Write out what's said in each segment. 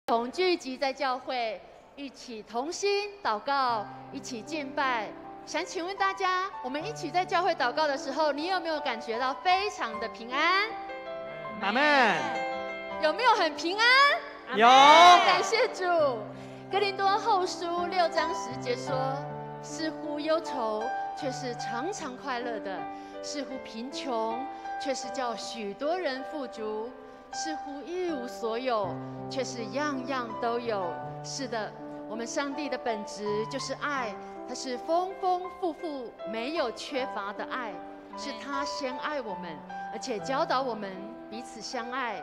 同聚集在教会，一起同心祷告，一起敬拜。想请问大家，我们一起在教会祷告的时候，你有没有感觉到非常的平安？阿们，有没有很平安？有。感谢主。哥林多后书6章10节说：似乎忧愁，却是常常快乐的；似乎贫穷，却是叫许多人富足；似乎一无所有，却是样样都有。是的，我们上帝的本质就是爱，它是丰丰富富、没有缺乏的爱，是他先爱我们，而且教导我们彼此相爱。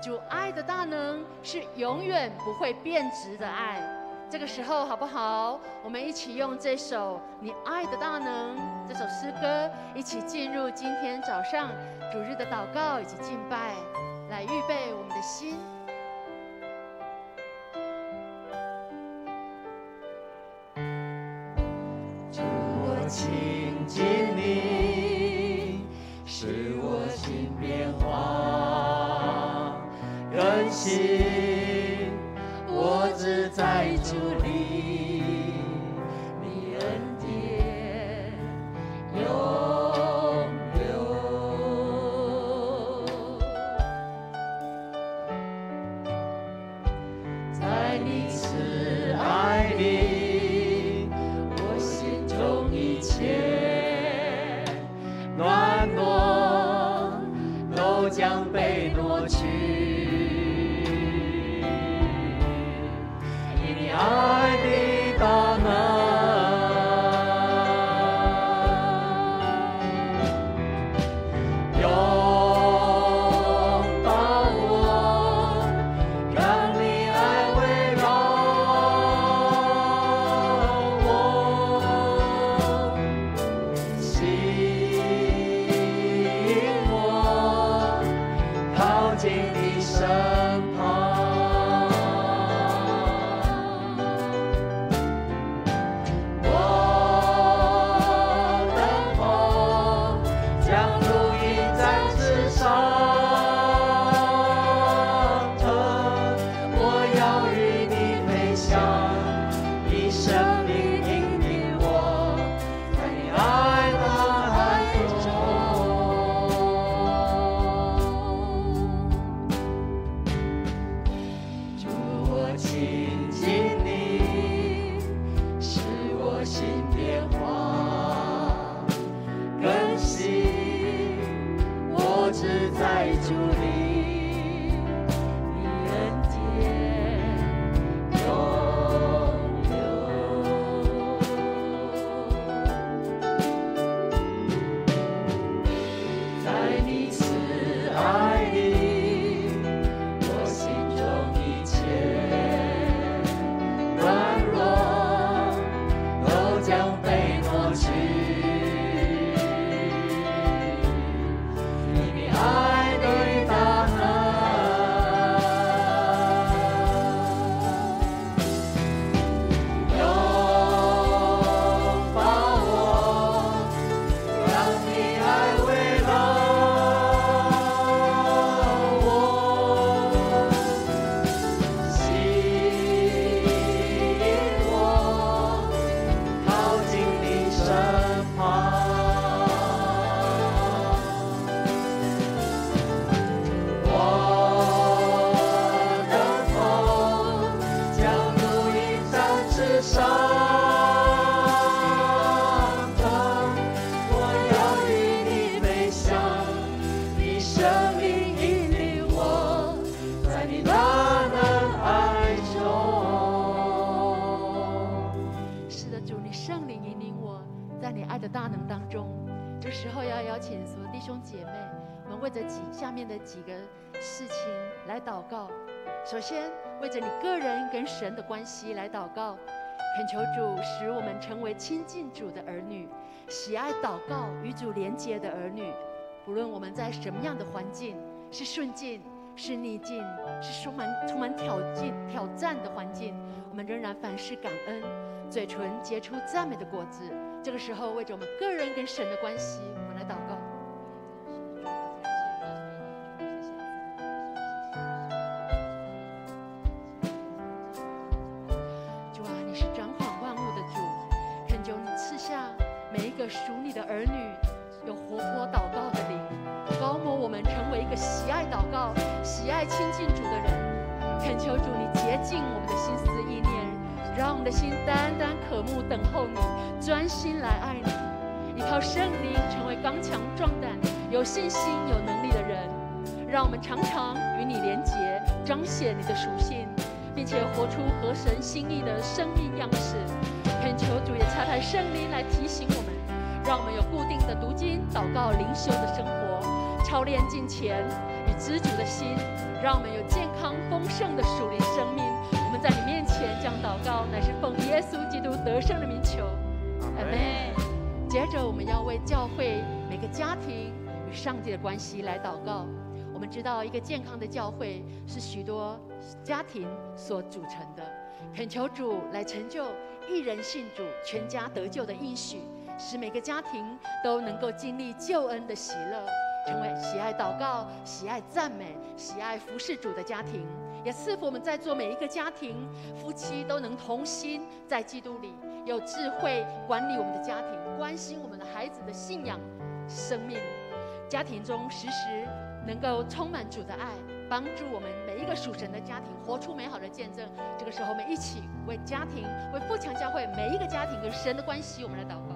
主爱的大能是永远不会变质的爱。这个时候好不好？我们一起用这首《你爱的大能》这首诗歌，一起进入今天早上主日的祷告以及敬拜，来预备我们的心。主，我亲近你，使我心变化更新，我只在主里，你恩典永留，在你慈爱里，我心中一切软弱都将被夺去，因你爱的大能拥抱我，让你爱围绕我，吸引我靠近你身旁。我等候，将如鹰展翅上腾，我要与你飞翔，以生命引领我，在你爱的海中。主，我亲近你，使我心变化更新，我只在主里，你恩典永留，在你慈爱里，我心中一切软弱都将被挪去，因你爱的大能拥抱我，让你爱围绕我，吸引我靠近你身旁。我等候，将如鹰展翅上腾，我要与你飞翔，你生命引领我，在你大能爱中。是的，主，你圣灵引领我，在你爱的大能当中。这时候要邀请所有弟兄姐妹，我们为着下面的几个事情来祷告。首先，为着你个人跟神的关系来祷告，恳求主使我们成为亲近主的儿女，喜爱祷告与主连结的儿女。不论我们在什么样的环境，是顺境，是逆境，是充满挑战的环境，我们仍然凡事感恩，嘴唇结出赞美的果子。这个时候，为着我们个人跟神的关系，我们来祷告。个属你的儿女有活泼祷告的灵，高摩我们成为一个喜爱祷告、喜爱亲近主的人。恳求主你洁净我们的心思意念，让我们的心单单渴慕等候你，专心来爱你。依靠圣灵成为刚强壮胆、有信心、有能力的人。让我们常常与你连结，彰显你的属性，并且活出合神心意的生命样式。恳求主也差派圣灵来提醒我们，让我们有固定的读经、祷告、灵修的生活，操练敬虔与知足的心，让我们有健康丰盛的属灵生命。我们在你面前这样祷告，乃是奉耶稣基督得胜的名求，阿们。接着我们要为教会每个家庭与上帝的关系来祷告。我们知道一个健康的教会是许多家庭所组成的，恳求主来成就一人信主全家得救的应许，使每个家庭都能够经历救恩的喜乐，成为喜爱祷告、喜爱赞美、喜爱服侍主的家庭。也赐福我们在座每一个家庭夫妻都能同心在基督里，有智慧管理我们的家庭，关心我们的孩子的信仰生命，家庭中时时能够充满主的爱，帮助我们每一个属神的家庭活出美好的见证。这个时候我们一起为家庭、为富强教会每一个家庭跟神的关系，我们来祷告。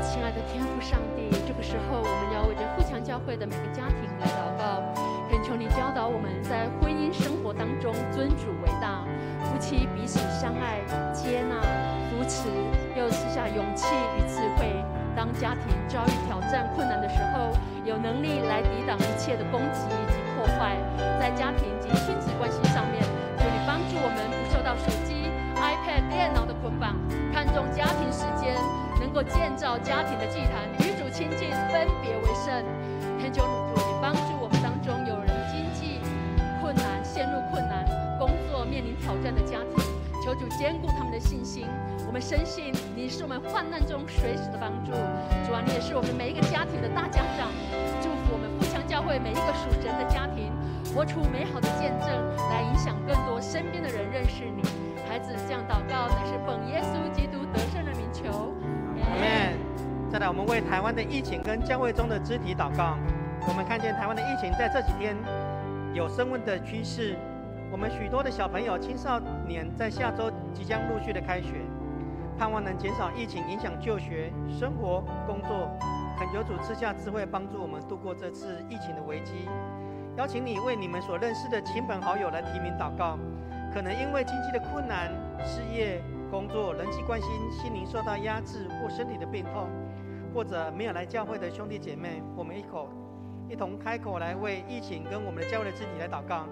亲爱的天父上帝，这个时候我们要为着富强教会的每个家庭来祷告，恳求你教导我们在婚姻生活当中尊主为大，夫妻彼此相爱、接纳、扶持，又赐下勇气与智慧。当家庭遭遇挑战、困难的时候，有能力来抵挡一切的攻击以及破坏。在家庭及亲子关系上面，求你帮助我们不受到手机、iPad、电脑的捆绑，看重家庭时间，能够建造家庭的祭坛，与主亲近，分别为圣。恳求主你帮助我们当中有人经济困难、陷入困难、工作面临挑战的家庭，求主坚固他们的信心。我们深信你是我们患难中随时的帮助。主啊，你也是我们每一个家庭的大家长，祝福我们富强教会每一个属神的家庭，活出美好的见证，来影响更多身边的人认识你。孩子这样祷告，乃是奉耶稣基督得胜的名求。阿们。再来，我们为台湾的疫情跟教会中的肢体祷告。我们看见台湾的疫情在这几天有升温的趋势，我们许多的小朋友、青少年在下周即将陆续的开学，盼望能减少疫情影响就学、生活、工作。恳求主赐下智慧，帮助我们度过这次疫情的危机。邀请你为你们所认识的亲朋好友来提名祷告，可能因为经济的困难、事业、工作、人际关系、心灵受到压制或身体的病痛，或者没有来教会的兄弟姐妹，我们一同开口来为疫情跟我们的教会的肢体来祷告。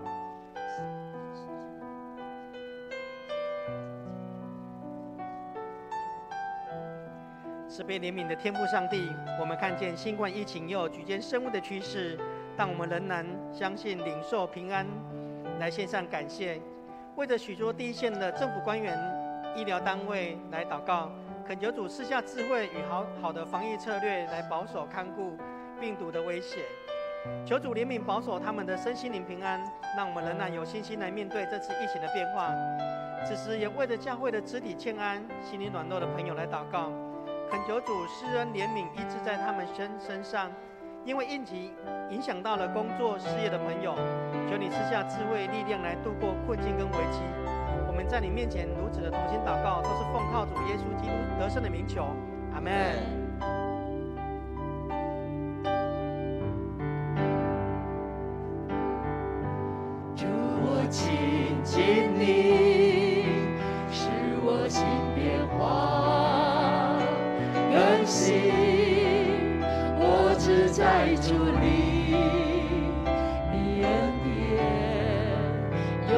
慈悲怜悯的天父上帝，我们看见新冠疫情又有举间升温的趋势，但我们仍然相信领受平安，来献上感谢。为着许多第一线的政府官员、医疗单位来祷告，恳求主赐下智慧与好的防疫策略，来保守看顾病毒的威胁。求主怜悯保守他们的身心灵平安，让我们仍然有信心来面对这次疫情的变化。此时也为着教会的肢体欠安、心灵软弱的朋友来祷告，恳求主施恩怜悯医治在他们身上。因为疫情影响到了工作事业的朋友，求你赐下智慧力量来度过困境跟危机。我们在你面前如此的同心祷告，都是奉靠主耶稣基督得胜的名求，阿们。主，我亲近你，使我心变化更新。我只在主里，你恩典永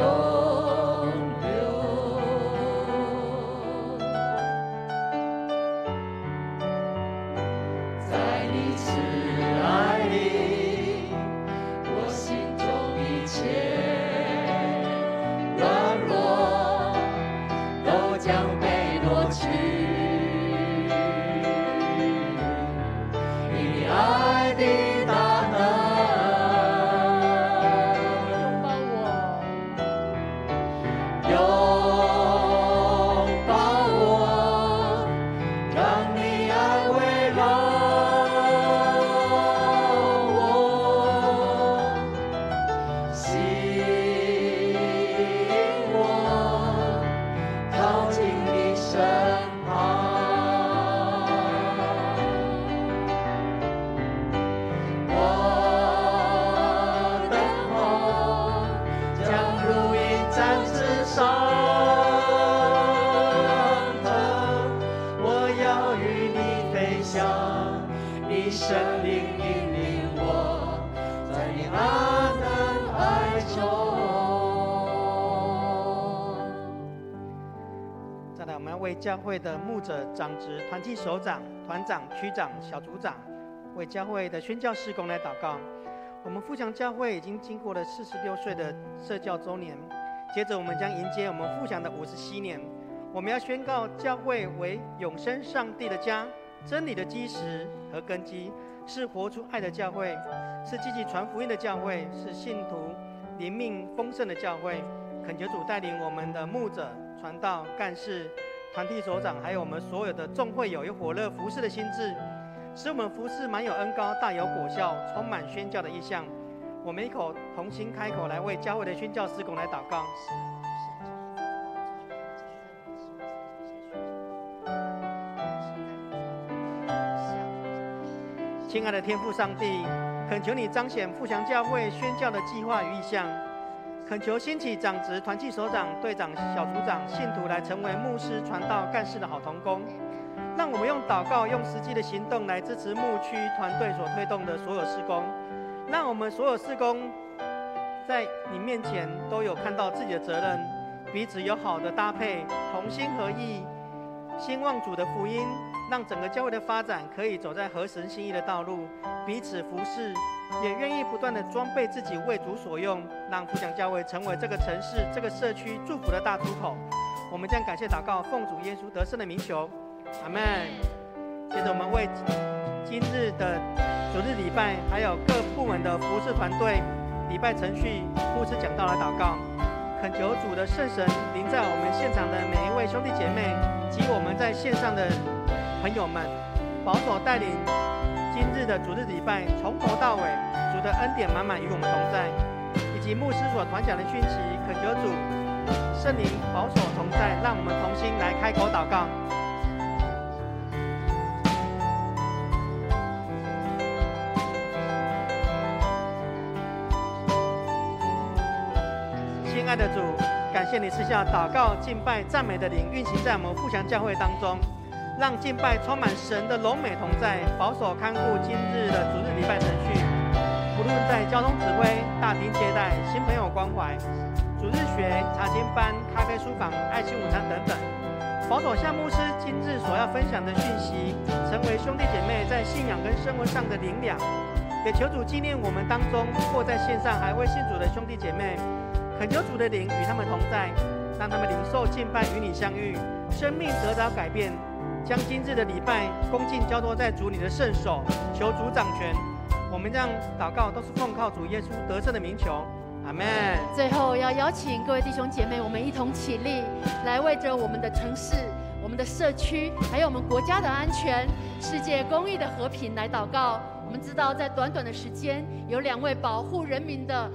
留。在你慈爱里，我心中一切软弱都将被夺去。爱的大能为教会的牧者、长职、团契首长、团长、区长、小组长，为教会的宣教事工来祷告。我们富祥教会已经经过了46岁的社教周年，接着我们将迎接我们富祥的57年。我们要宣告教会为永生上帝的家，真理的基石和根基，是活出爱的教会，是积极传福音的教会，是信徒灵命丰盛的教会。恳求主带领我们的牧者、传道、干事、团体首长，还有我们所有的众会友，有火热服事的心志，使我们服事满有恩膏，大有果效，充满宣教的意向。我们一口同心开口，来为教会的宣教事工来祷告。亲爱的天父上帝，恳求你彰显富祥教会宣教的计划与意向，恳求兴起长职、团契首长、队长、小组长、信徒来成为牧师、传道、干事的好同工。让我们用祷告、用实际的行动来支持牧区团队所推动的所有事工。让我们所有事工在你面前都有看到自己的责任，彼此有好的搭配，同心合意，兴旺主的福音，让整个教会的发展可以走在合神心意的道路，彼此服侍，也愿意不断的装备自己为主所用，让富祥教会成为这个城市、这个社区祝福的大出口。我们将感谢祷告，奉主耶稣得胜的名求，阿们。接着我们为今日的主日礼拜，还有各部门的服侍团队、礼拜程序、牧师讲道来祷告，恳求主的圣神临在我们现场的每一位兄弟姐妹及我们在线上的朋友们，保守带领今日的主日礼拜从头到尾，主的恩典满满与我们同在，以及牧师所传讲的讯息，恳求主圣灵保守同在，让我们同心来开口祷告。亲爱的主，感谢你赐下祷告、敬拜、赞美的灵运行在我们富祥教会当中，让敬拜充满神的荣美同在，保守看顾今日的主日礼拜程序，不论在交通指挥、大厅接待、新朋友关怀、主日学、查经班、咖啡书房、爱心午餐等等，保守夏牧师今日所要分享的讯息，成为兄弟姐妹在信仰跟生活上的灵粮。也求主纪念我们当中或在线上还未信主的兄弟姐妹，恳求主的灵与他们同在，让他们领受敬拜与你相遇，生命得着改变，将今日的礼拜恭敬交托在主你的圣手，求主掌权。我们这样祷告都是奉靠主耶稣得胜的名求，阿们。最后要邀请各位弟兄姐妹，我们一同起立，来为着我们的城市、我们的社区，还有我们国家的安全、世界公益的和平来祷告。我们知道，在短短的时间，有2位保护人民的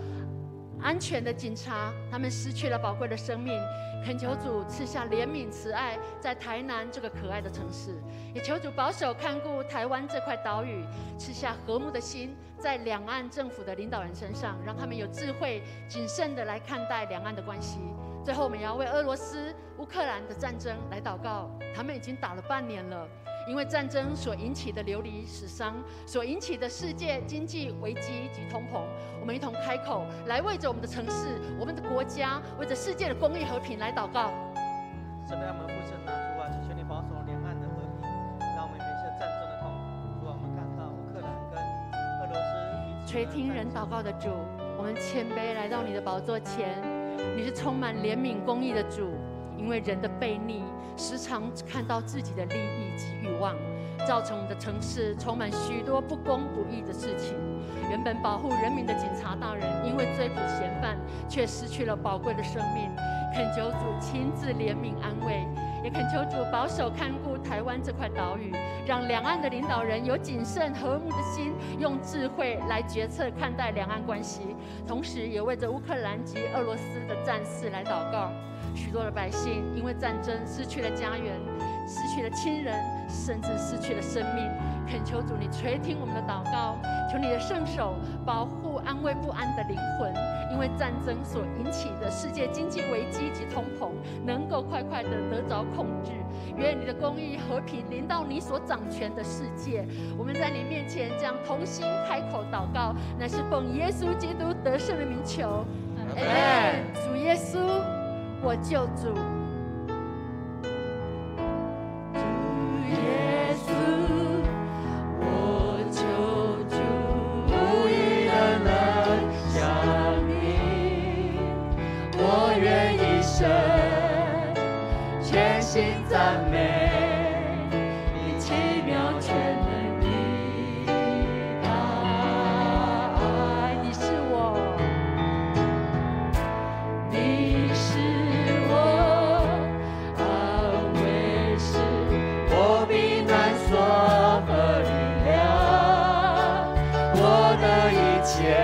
安全的警察，他们失去了宝贵的生命。恳求主赐下怜悯慈爱，在台南这个可爱的城市，也求主保守看顾台湾这块岛屿，赐下和睦的心，在两岸政府的领导人身上，让他们有智慧、谨慎的来看待两岸的关系。最后，我们也要为俄罗斯、乌克兰的战争来祷告，他们已经打了半年了。因为战争所引起的流离死伤，所引起的世界经济危机及通膨，我们一同开口来为着我们的城市、我们的国家、为着世界的公益和平来祷告。神让我们父神拿主啊，求你保守两岸的和平，让我们免受战争的痛苦。主啊，我们看到乌克兰跟俄罗斯垂听人祷告的主，我们谦卑来到你的宝座前，你是充满怜悯公义的主。因为人的悖逆，时常看到自己的利益及欲望，造成我们的城市充满许多不公不义的事情。原本保护人民的警察大人，因为追捕嫌犯，却失去了宝贵的生命。恳求主亲自怜悯安慰，也恳求主保守看顾台湾这块岛屿，让两岸的领导人有谨慎和睦的心，用智慧来决策看待两岸关系。同时，也为着乌克兰及俄罗斯的战事来祷告。许多的百姓因为战争失去了家园，失去了亲人，甚至失去了生命。恳求主你垂听我们的祷告，求你的圣手保护安慰不安的灵魂，因为战争所引起的世界经济危机及通膨能够快快的得着控制。愿你的公义和平临到你所掌权的世界。我们在你面前将同心开口祷告，乃是奉耶稣基督得胜的名求。阿们。主耶稣，我救主。我的一切，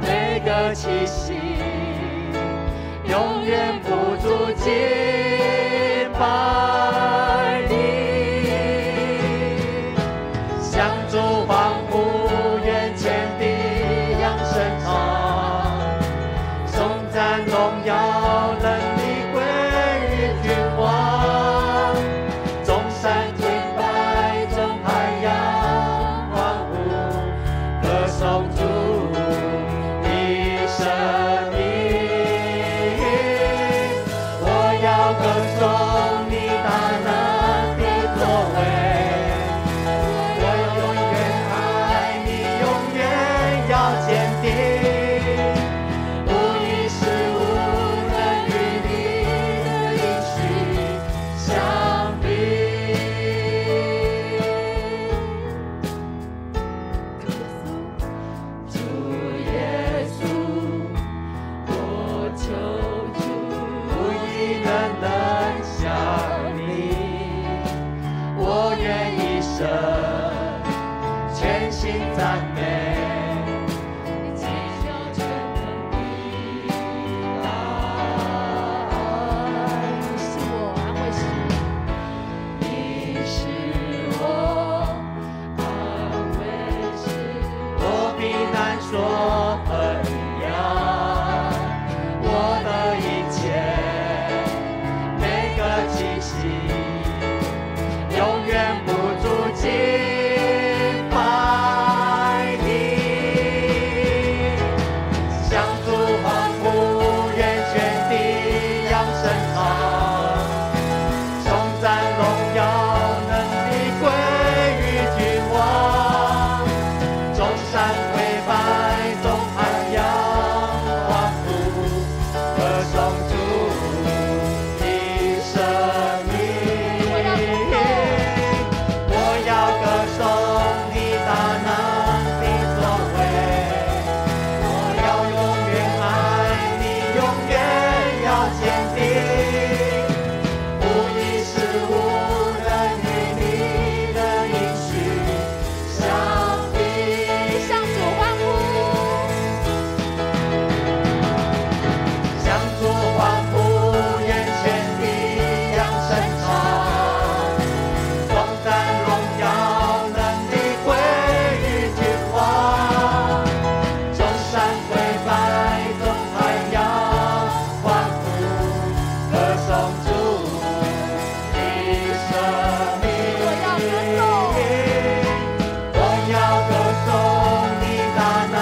每个气息，永远不住敬拜你。向主欢呼，眼前的扬声唱，颂赞荣耀能力归于君王，众山敬拜，众海洋欢呼，歌颂主的生命。我要歌颂你大能的作为，我永远爱你，永远要坚定，无一事无能与你的应许相比。主耶稣，我求主，不一能像你，我愿一生全心赞美，祈求全能的爱。你是我安慰师，你是我安慰师，我必难说分量，我的一切，每个气息，永远不住敬拜你。向主欢呼，愿全地扬声唱，颂赞荣耀能力归于君王，众山跪拜，众海洋欢呼，歌颂主的生命。我要歌颂你大能的作为，我要永远爱你，永远要坚定，无一事无能与你的应许相比。向主欢呼，向主欢呼，眼前的扬声唱，颂赞荣耀能力归于君王，众山跪拜，众海洋欢呼，歌颂主的生命。我要歌颂你大能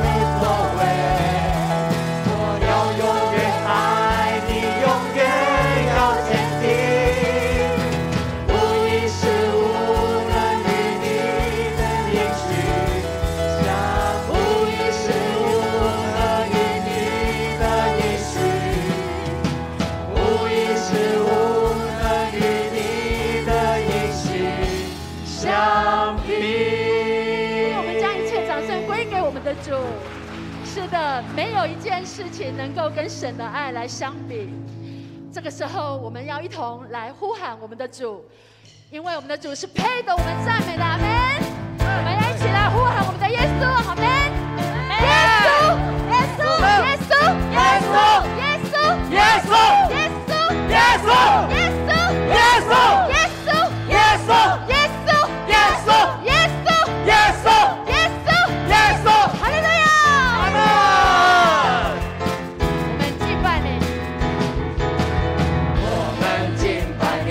的作为，我要永远爱你，永远要坚定，无一事无能与你的应许相，无一事无能与你的应许，无一事无能与你的应许相比。我们将一切掌声归给我们的主。是的，没有一件事情能够跟神的爱来相比。这个时候，我们要一同来呼喊我们的主，因为我们的主是配得我们赞美的。阿门。我们要一起来呼喊我们的耶稣。阿门。耶稣，耶稣，耶稣，耶稣，耶稣，耶稣，耶稣，耶稣，耶稣，耶稣，耶稣，耶稣，耶稣，耶稣，耶稣，耶稣，耶稣，耶稣，哈利路亚！阿门。我们敬拜你。我们敬拜你，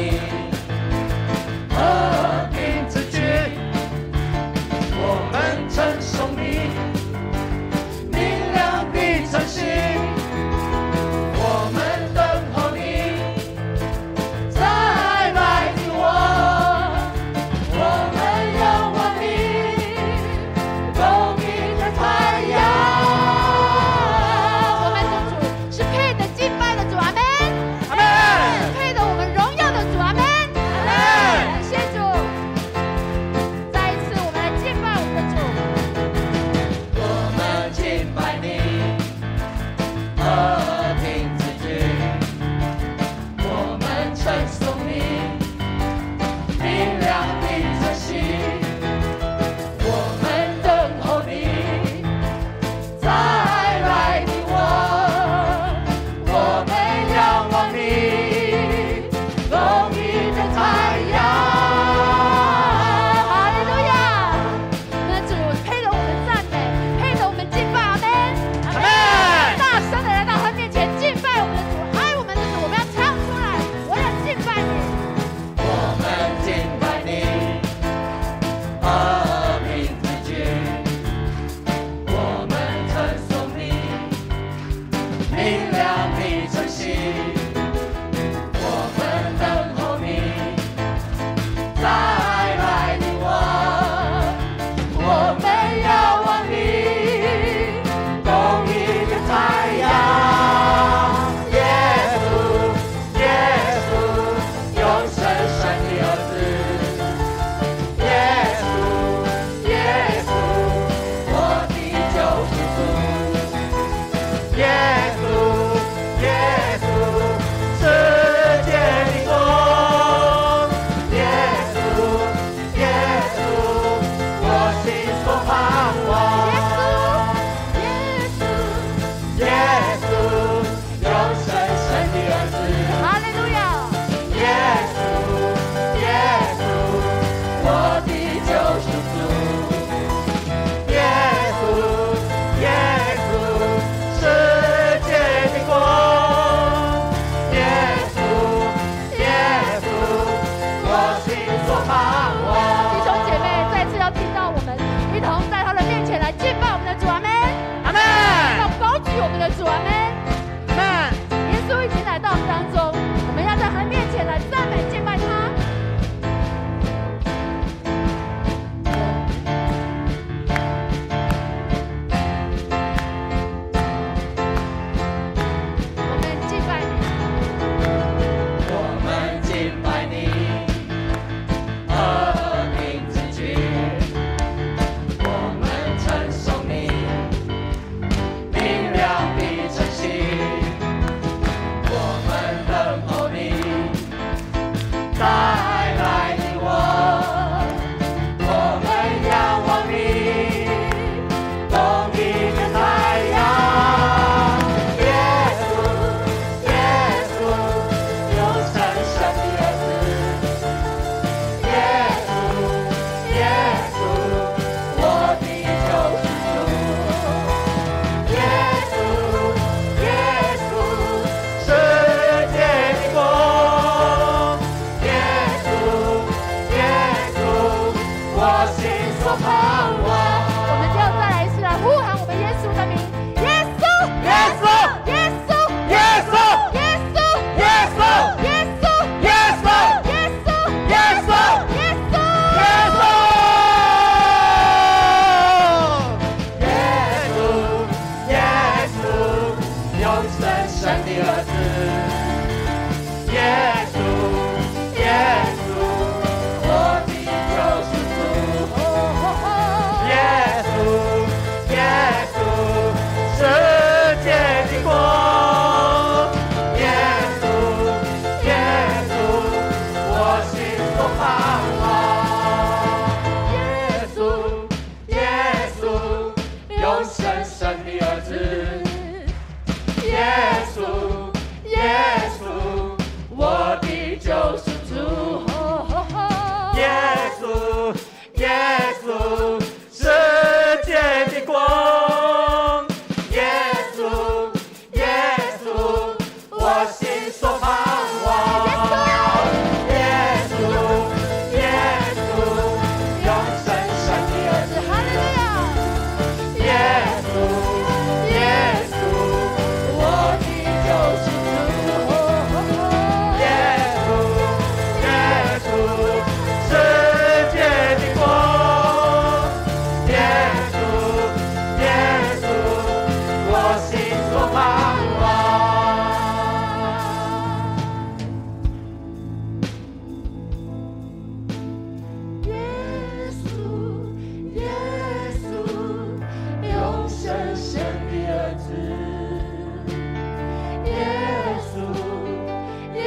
和平之君，我们称永生神的儿子，耶稣，耶稣，我的救赎主，耶稣，耶稣，世界的光，耶稣，耶稣，我心所盼望，耶稣，耶稣，永生神的儿子，哈利路亚，耶稣，耶稣，我的救赎主，耶稣，耶稣，世界的光，耶稣，耶稣，我心所盼望。耶稣，耶稣，永生神的儿子，耶稣，耶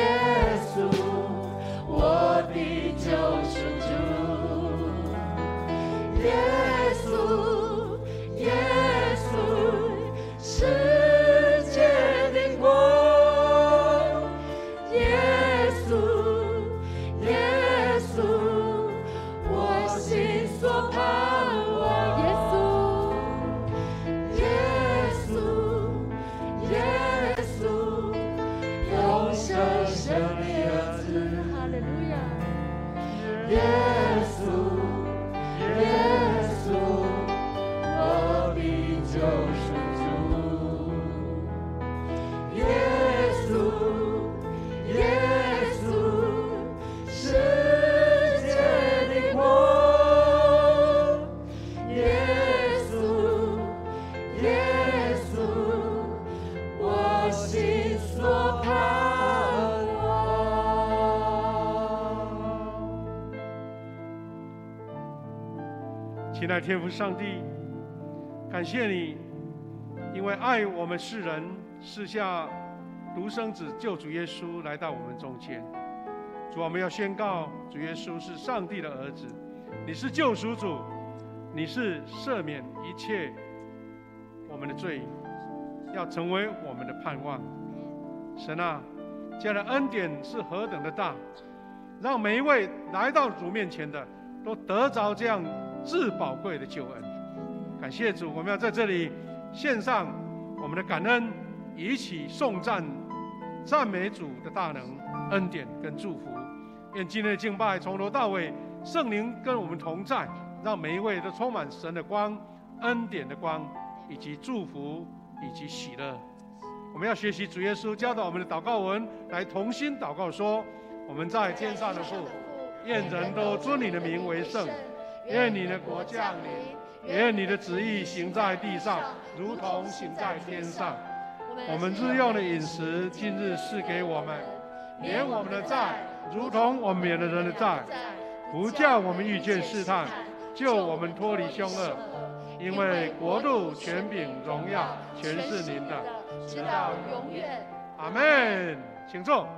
稣，我的救赎主，耶稣，耶稣，世界的光，耶稣，耶稣，我心所盼望，耶稣，耶稣，耶稣，永生神的儿子，哈利路亚，耶稣，耶稣，我的救赎主，耶稣，耶稣，世界的光，耶稣，耶稣，我心所盼望。亲爱的天父上帝，感谢你，因为爱我们世人，赐下独生子救主耶稣来到我们中间。主啊，我们要宣告，主耶稣是上帝的儿子，你是救赎主，你是赦免一切我们的罪，要成为我们的盼望。神啊，这样的恩典是何等的大，让每一位来到主面前的都得着这样至宝贵的救恩。感谢主，我们要在这里献上我们的感恩，一起颂赞、赞美主的大能、恩典跟祝福。愿今天的敬拜从头到尾，圣灵跟我们同在，让每一位都充满神的光、恩典的光，以及祝福，以及喜乐。我们要学习主耶稣教导我们的祷告文，来同心祷告说：我们在天上的父，愿人都尊你的名为圣，愿你的国降临，愿你的旨意行在地上，如同行在天上。我们日用的饮食，今日赐给我们，免我们的债，如同我们免了人的债，不叫我们遇见试探，救我们脱离凶恶。因为国度、权柄、荣耀，全是您的，直到永远。阿们。请坐。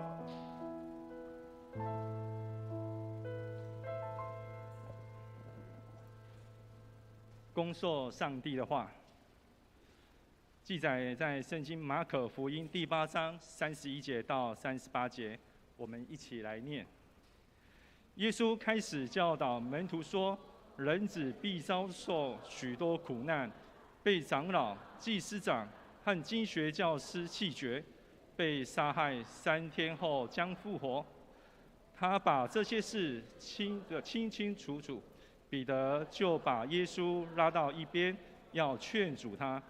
恭受上帝的话，记载在圣经马可福音第8章31节到38节，我们一起来念。耶稣开始教导门徒说：人子必遭受许多苦难，被长老、祭司长和经学教师弃绝，被杀害，3天后将复活。他把这些事清清楚楚。彼得就把耶稣拉到一边，要劝阻他。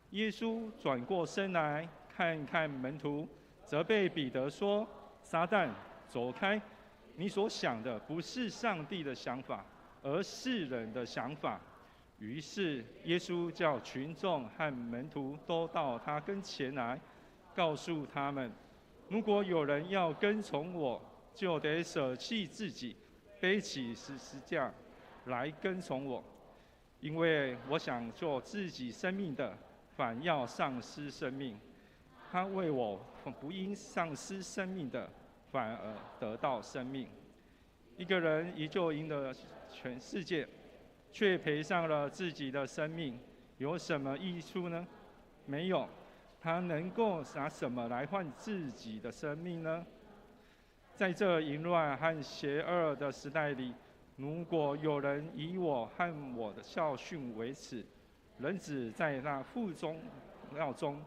耶稣转过身来，看看门徒，责备彼得说：撒旦，走开！你所想的不是上帝的想法，而是人的想法。于是耶稣叫群众和门徒都到他跟前来，告诉他们：如果有人要跟从我，就得舍弃自己，背起十字架来跟从我。因为我想做自己生命的，反要丧失生命；他为我不因丧失生命的，反而得到生命。一个人依旧赢得全世界，却赔上了自己的生命，有什么益处呢？没有。他能够拿什么来换自己的生命呢？在这淫乱和邪恶的时代里，如果有人以我和我的教训为耻，人子在那腹中料中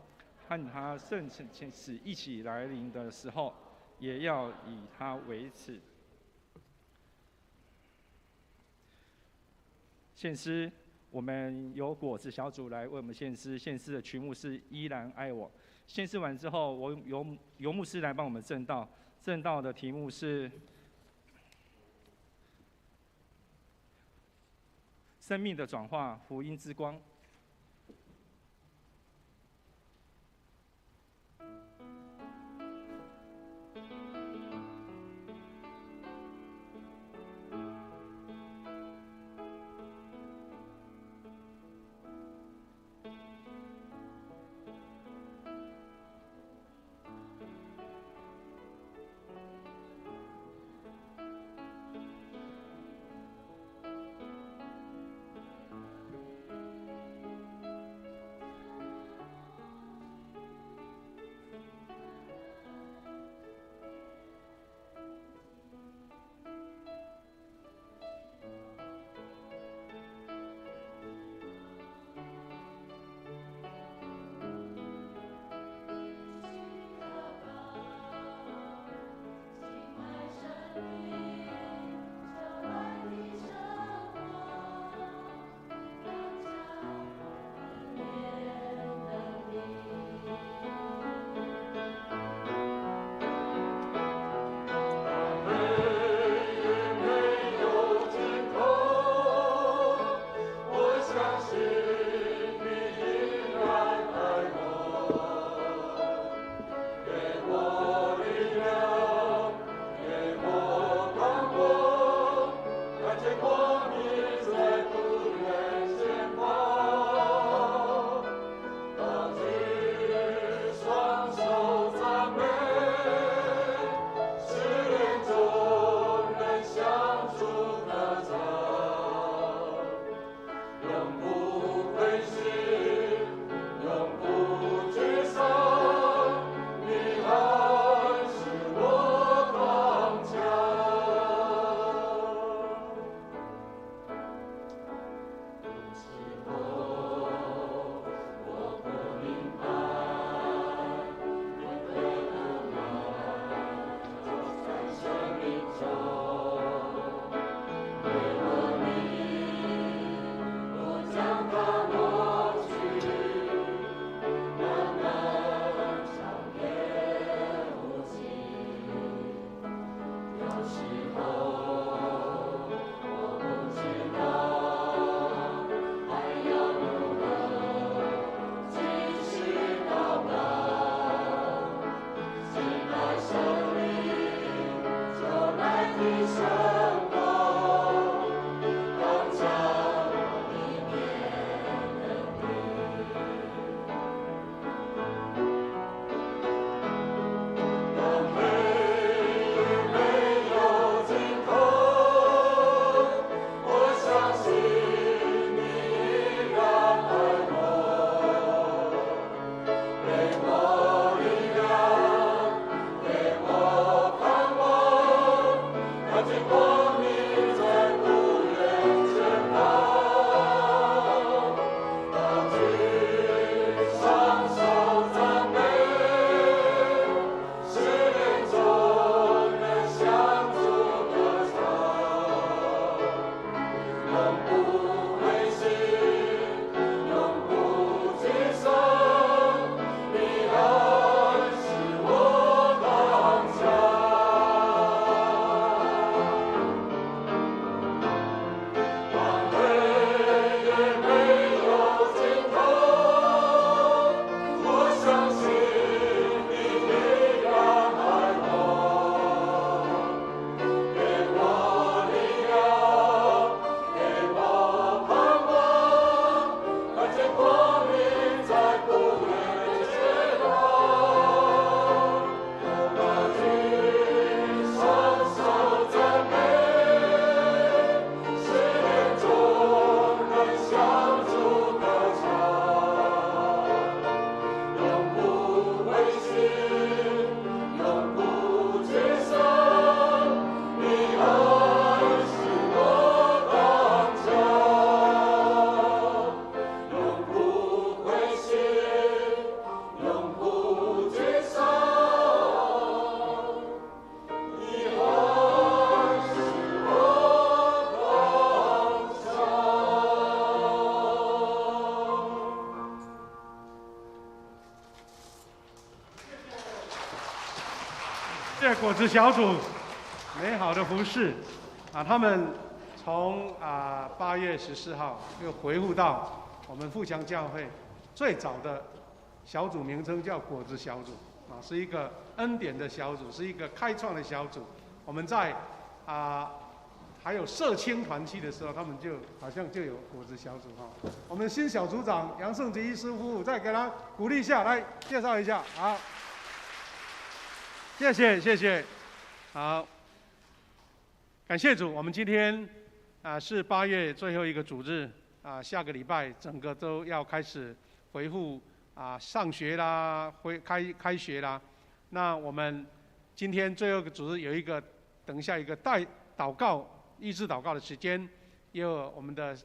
和他圣死一起来临的时候，也要以他为耻。献诗，我们由果子小组来为我们献诗，献诗的曲目是《依然爱我》。献诗完之后，我由牧师来帮我们证道，证道的题目是生命的转化，福音之光。谢果子小组美好的服事啊，他们从8月14号又回复到我们富强教会最早的小组名称叫果子小组啊，是一个恩典的小组，是一个开创的小组。我们在还有社青团契的时候，他们就好像就有果子小组哈。我们新小组长杨胜吉师傅，再给他鼓励一下，来介绍一下。好，谢谢。好，感谢主，我们今天是8月最后一个主日下个礼拜整个都要开始恢复上学啦，开学啦。那我们今天最后一个主日有一个等一下一个祷告。医治祷告的时间，也有我们的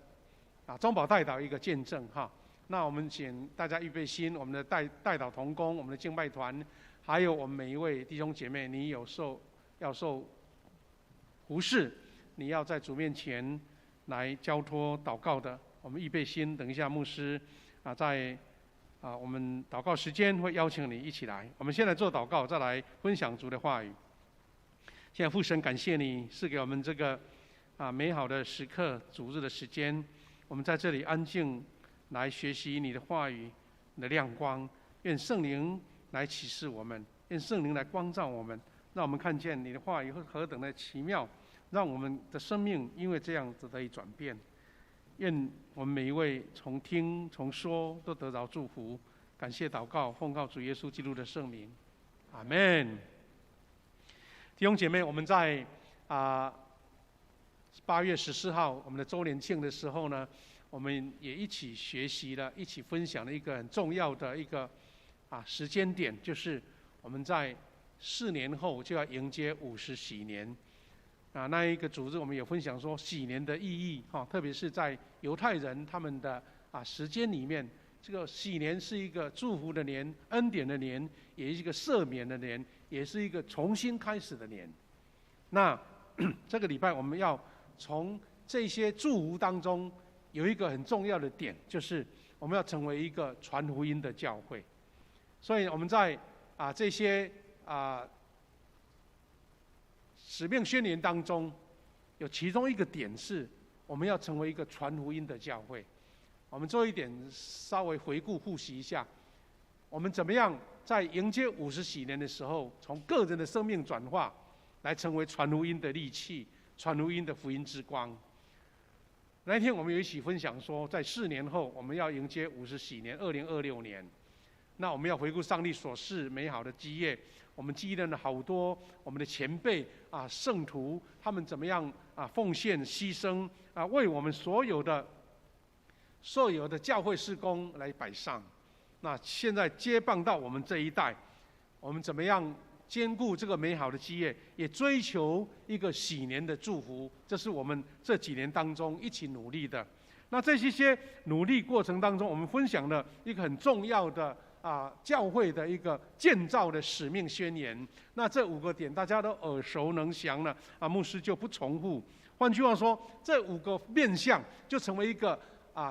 中保代祷一个见证哈。那我们请大家预备心，我们的代祷同工，我们的敬拜团，还有我们每一位弟兄姐妹，你要受服事，你要在主面前来交托祷告的，我们预备心。等一下牧师在我们祷告时间会邀请你一起来。我们先来做祷告，再来分享主的话语。现在父神，感谢你赐给我们这个美好的时刻，主日的时间，我们在这里安静来学习你的话语，你的亮光。愿圣灵来启示我们，愿圣灵来光照我们，让我们看见你的话语何等的奇妙，让我们的生命因为这样子得以转变。愿我们每一位从听从说都得着祝福。感谢祷告，奉告主耶稣基督的圣名，阿们。弟兄姐妹，我们在8月14号我们的周年庆的时候呢，我们也一起学习了，一起分享了一个很重要的一个时间点，就是我们在4年后就要迎接50禧年。那一个主日我们有分享说禧年的意义特别是在犹太人他们的时间里面，这个禧年是一个祝福的年、恩典的年，也是一个赦免的年，也是一个重新开始的年。那这个礼拜我们要从这些祝福当中有一个很重要的点，就是我们要成为一个传福音的教会。所以我们在这些使命宣言当中，有其中一个点是我们要成为一个传福音的教会。我们做一点稍微回顾复习一下，我们怎么样在迎接50禧年的时候，从个人的生命转化来成为传福音的利器，传福音的福音之光。那一天我们有一起分享说，在4年后我们要迎接50禧年，2026年。那我们要回顾上帝所示美好的基业，我们纪念了好多我们的前辈圣徒，他们怎么样奉献牺牲为我们所有的教会事工来摆上。那现在接棒到我们这一代，我们怎么样兼顾这个美好的基业，也追求一个禧年的祝福，这是我们这几年当中一起努力的。那这些努力过程当中，我们分享了一个很重要的教会的一个建造的使命宣言。那这5个点大家都耳熟能详了牧师就不重复。换句话说，这5个面向就成为一个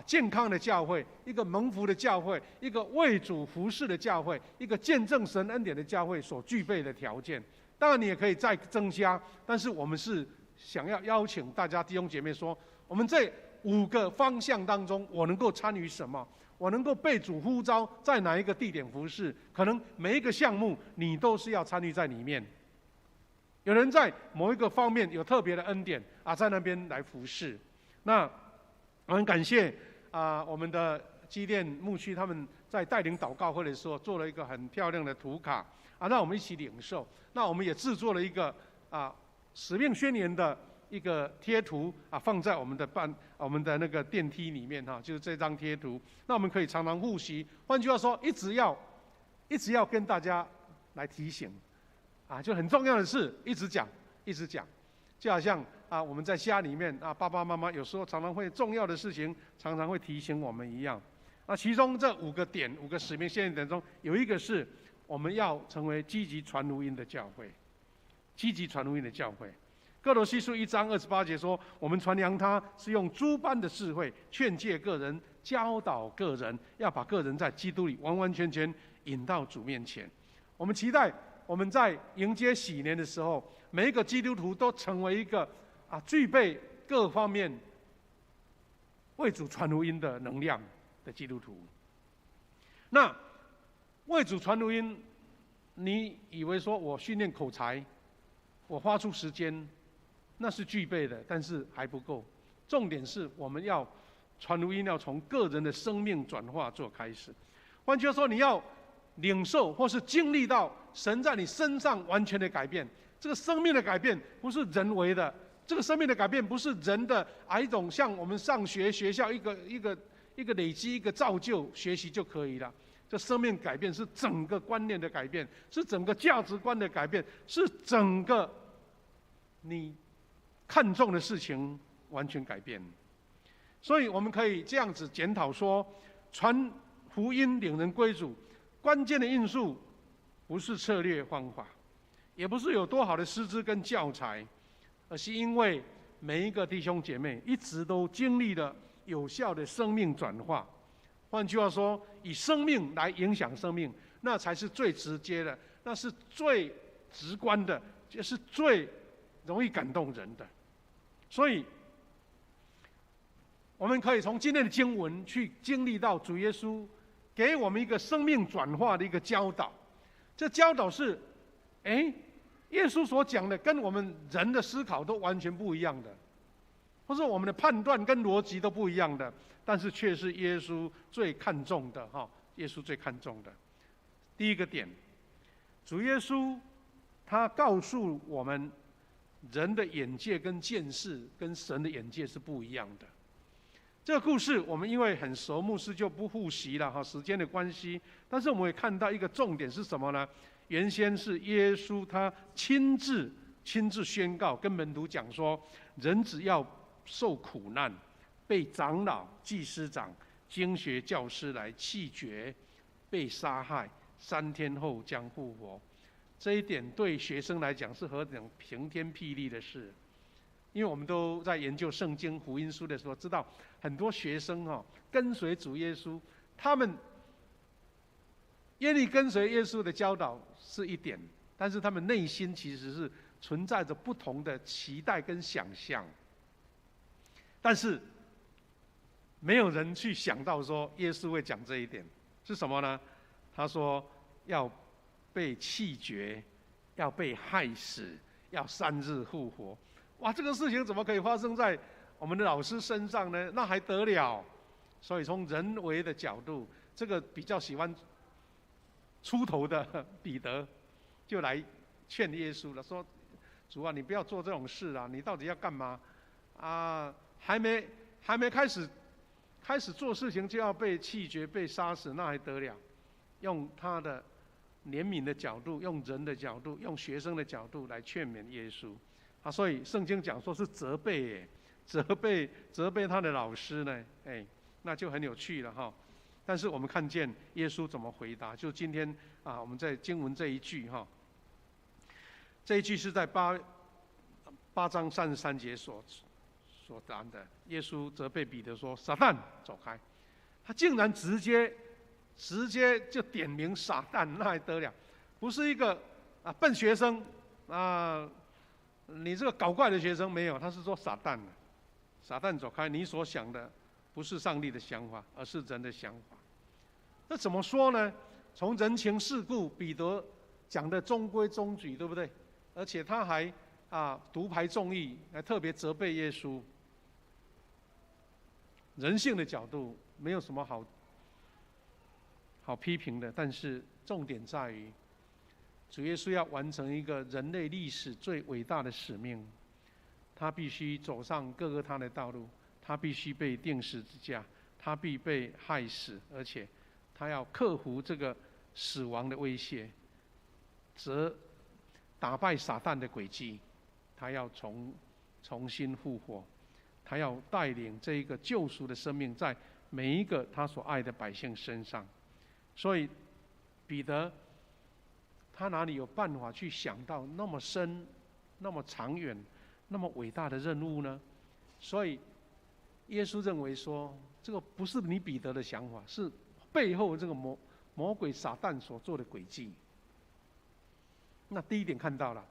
健康的教会，一个蒙福的教会，一个为主服事的教会，一个见证神恩典的教会所具备的条件。当然你也可以再增加，但是我们是想要邀请大家弟兄姐妹说，我们这5个方向当中，我能够参与什么？我能够被主呼召在哪一个地点服事？可能每一个项目你都是要参与在里面。有人在某一个方面有特别的恩典在那边来服事。那我很感谢我们的基甸牧区他们在带领祷告会的时候做了一个很漂亮的图卡让我们一起领受。那我们也制作了一个使命宣言的一个贴图放在我们的那个电梯里面就是这张贴图。那我们可以常常复习，换句话说，一直要跟大家来提醒就很重要的事一直讲，就好像我们在家里面爸爸妈妈有时候常常会重要的事情常常会提醒我们一样。其中这5个点，5个使命宣言点中，有一个是我们要成为积极传福音的教会，积极传福音的教会。哥罗西书1章28节说，我们传扬他是用诸般的智慧劝诫个人，教导个人，要把个人在基督里完完全全引到主面前。我们期待我我们在迎接喜年的时候，每一个基督徒都成为一个具备各方面为主传福音的能量的基督徒。那为主传福音，你以为说我训练口才，我花出时间，那是具备的，但是还不够。重点是我们要传福音，要从个人的生命转化做开始。换句话说，你要领受或是经历到神在你身上完全的改变。这个生命的改变不是人为的，这个生命的改变不是人的一种像我们上学校一个累积一个造就学习就可以了。这生命改变是整个观念的改变，是整个价值观的改变，是整个你看重的事情完全改变。所以我们可以这样子检讨说，传福音领人归主，关键的因素不是策略方法，也不是有多好的师资跟教材，而是因为每一个弟兄姐妹一直都经历了有效的生命转化。换句话说，以生命来影响生命，那才是最直接的，那是最直观的，也是最容易感动人的。所以我们可以从今天的经文去经历到主耶稣给我们一个生命转化的一个教导。这教导是，耶稣所讲的跟我们人的思考都完全不一样的，或者我们的判断跟逻辑都不一样的，但是却是耶稣最看重的耶稣最看重的。第一个点，主耶稣他告诉我们，人的眼界跟见识跟神的眼界是不一样的。这个故事我们因为很熟，牧师就不复习了时间的关系。但是我们会看到一个重点是什么呢？原先是耶稣他亲自宣告，跟门徒讲说，人只要受苦难，被长老、祭司长、经学教师来弃绝，被杀害，3天后将复活。这一点对学生来讲是何等平天霹雳的事！因为我们都在研究圣经福音书的时候，知道很多学生跟随主耶稣，他们愿意跟随耶稣的教导是一点，但是他们内心其实是存在着不同的期待跟想象。但是没有人去想到说耶稣会讲这一点是什么呢？他说要被弃绝，要被害死，要3日复活。哇，这个事情怎么可以发生在我们的老师身上呢？那还得了？所以从人为的角度，这个比较喜欢出头的彼得就来劝耶稣了，说：“主啊，你不要做这种事啊！你到底要干嘛？还没开始做事情就要被弃绝、被杀死，那还得了？”用他的怜悯的角度，用人的角度，用学生的角度来劝勉耶稣。所以圣经讲说是责备责备他的老师呢，那就很有趣了但是我们看见耶稣怎么回答，就今天我们在经文这一句这一句是在8章33节所谈的。耶稣责备彼得说：“撒旦，走开！”他竟然直接就点名撒旦，那还得了？不是一个笨学生你这个搞怪的学生，没有，他是说撒旦的，撒旦走开！你所想的不是上帝的想法，而是人的想法。那怎么说呢？从人情世故，彼得讲的中规中矩，对不对？而且他还独排众议，还特别责备耶稣。人性的角度没有什么好批评的，但是重点在于，主耶稣要完成一个人类历史最伟大的使命，他必须走上各个他的道路，他必须被钉十字架，他必被害死，而且他要克服这个死亡的威胁，打败撒旦的诡计，他要重新复活，他要带领这一个救赎的生命在每一个他所爱的百姓身上。所以彼得他哪里有办法去想到那么深、那么长远、那么伟大的任务呢？所以耶稣认为说，这个不是你彼得的想法，是背后这个魔鬼撒旦所做的诡计。那第一点看到了，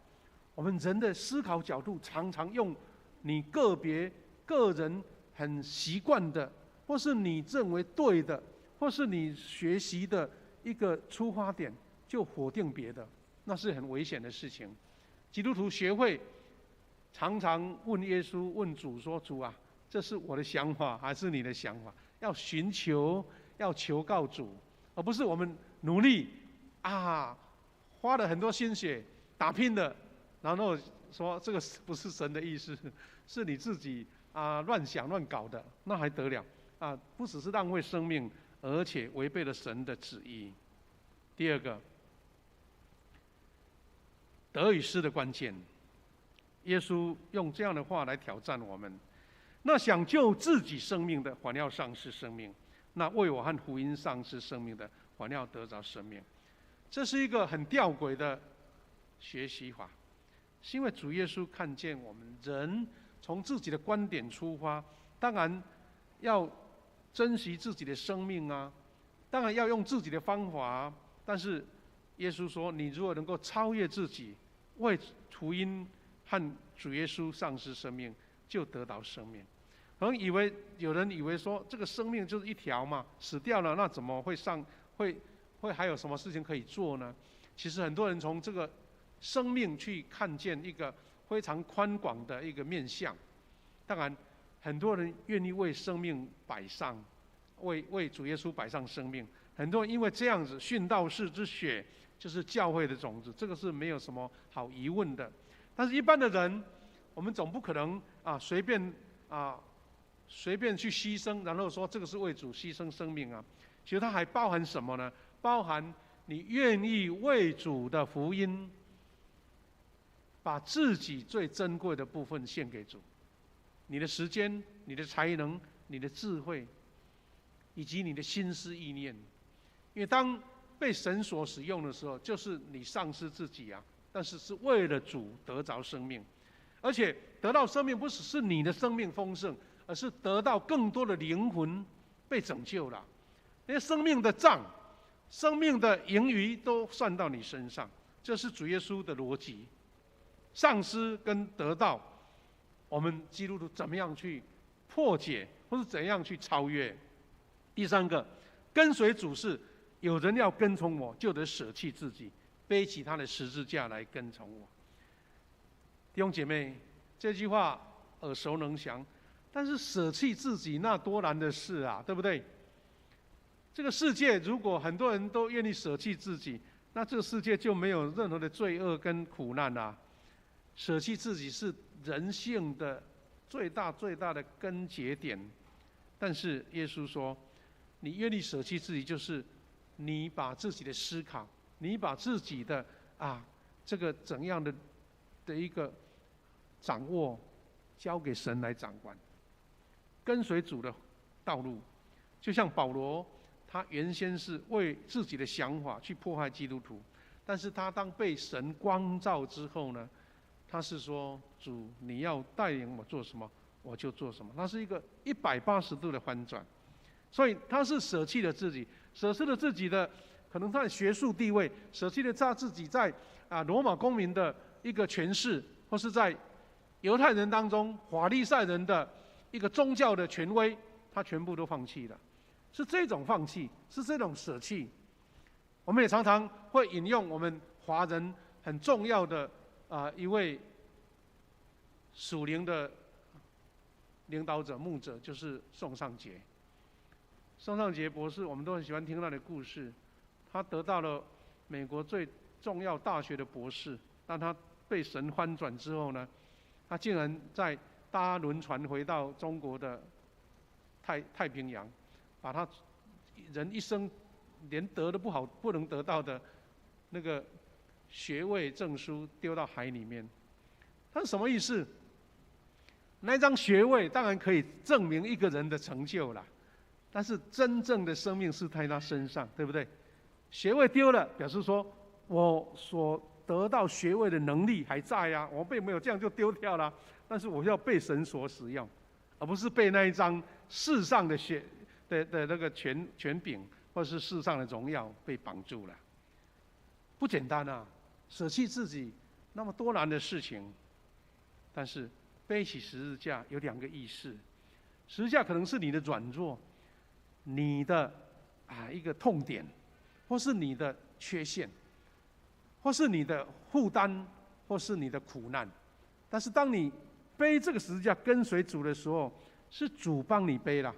我们人的思考角度常常用你个人很习惯的，或是你认为对的，或是你学习的一个出发点，就否定别的，那是很危险的事情。基督徒学会常常问耶稣、问主说：“主啊，这是我的想法还是你的想法？”要寻求，要求告主，而不是我们努力啊，花了很多心血，打拼了，然后说这个不是神的意思，是你自己啊乱想乱搞的，那还得了啊？不只是浪费生命，而且违背了神的旨意。第二个，得与失的关键，耶稣用这样的话来挑战我们。那想救自己生命的，反要丧失生命；那为我和福音丧失生命的，反要得着生命。这是一个很吊诡的学习法，是因为主耶稣看见我们人从自己的观点出发，当然要珍惜自己的生命啊，当然要用自己的方法啊，但是耶稣说，你如果能够超越自己，为福音和主耶稣丧失生命，就得到生命。可能有人以为说，这个生命就是一条嘛，死掉了，那怎么会还有什么事情可以做呢？其实很多人从这个生命去看见一个非常宽广的一个面向。当然，很多人愿意为生命摆上，为主耶稣摆上生命。很多人因为这样子，殉道士之血就是教会的种子，这个是没有什么好疑问的。但是一般的人，我们总不可能随便去牺牲，然后说这个是为主牺牲生命啊。其实它还包含什么呢？包含你愿意为主的福音，把自己最珍贵的部分献给主，你的时间、你的才能、你的智慧，以及你的心思意念。因为当被神所使用的时候，就是你丧失自己啊，但是是为了主得着生命。而且得到生命不只是你的生命丰盛，而是得到更多的灵魂被拯救了。那些生命的账、生命的盈余都算到你身上，这是主耶稣的逻辑。丧失跟得到，我们基督徒怎么样去破解，或是怎样去超越？第三个，跟随主是有人要跟从我，就得舍弃自己，背起他的十字架来跟从我。弟兄姐妹，这句话耳熟能详，但是舍弃自己那多难的事啊，对不对？这个世界如果很多人都愿意舍弃自己，那这个世界就没有任何的罪恶跟苦难啊。舍弃自己是人性的最大的根结点。但是耶稣说，你愿意舍弃自己，就是你把自己的思考，你把自己的这个怎样的一个掌握交给神来掌管，跟随主的道路。就像保罗，他原先是为自己的想法去迫害基督徒，但是他当被神光照之后呢，他是说，主你要带领我做什么我就做什么。那是一个180度的翻转。所以他是舍弃了自己，舍弃了自己的可能他的学术地位，舍弃了他自己在罗马公民的一个权势，或是在犹太人当中法利赛人的一个宗教的权威，他全部都放弃了。是这种放弃，是这种舍弃。我们也常常会引用我们华人很重要的一位属灵的领导者、牧者，就是宋尚节。宋尚节博士，我们都很喜欢听他的故事。他得到了美国最重要大学的博士，但他被神翻转之后呢，他竟然在搭轮船回到中国的太平洋，把他人一生连得都不能得到的那个学位证书丢到海里面。他是什么意思？那张学位当然可以证明一个人的成就啦，但是真正的生命是在他身上，对不对？学位丢了，表示说我所得到学位的能力还在啊，我并没有这样就丢掉了。但是我要被神所使用，而不是被那一张世上的那个权柄，或是世上的荣耀被绑住了。不简单啊！舍弃自己那么多难的事情，但是背起十字架有2个意思。十字架可能是你的软弱，你的一个痛点，或是你的缺陷，或是你的负担，或是你的苦难。但是当你背这个十字架跟随主的时候，是主帮你背了，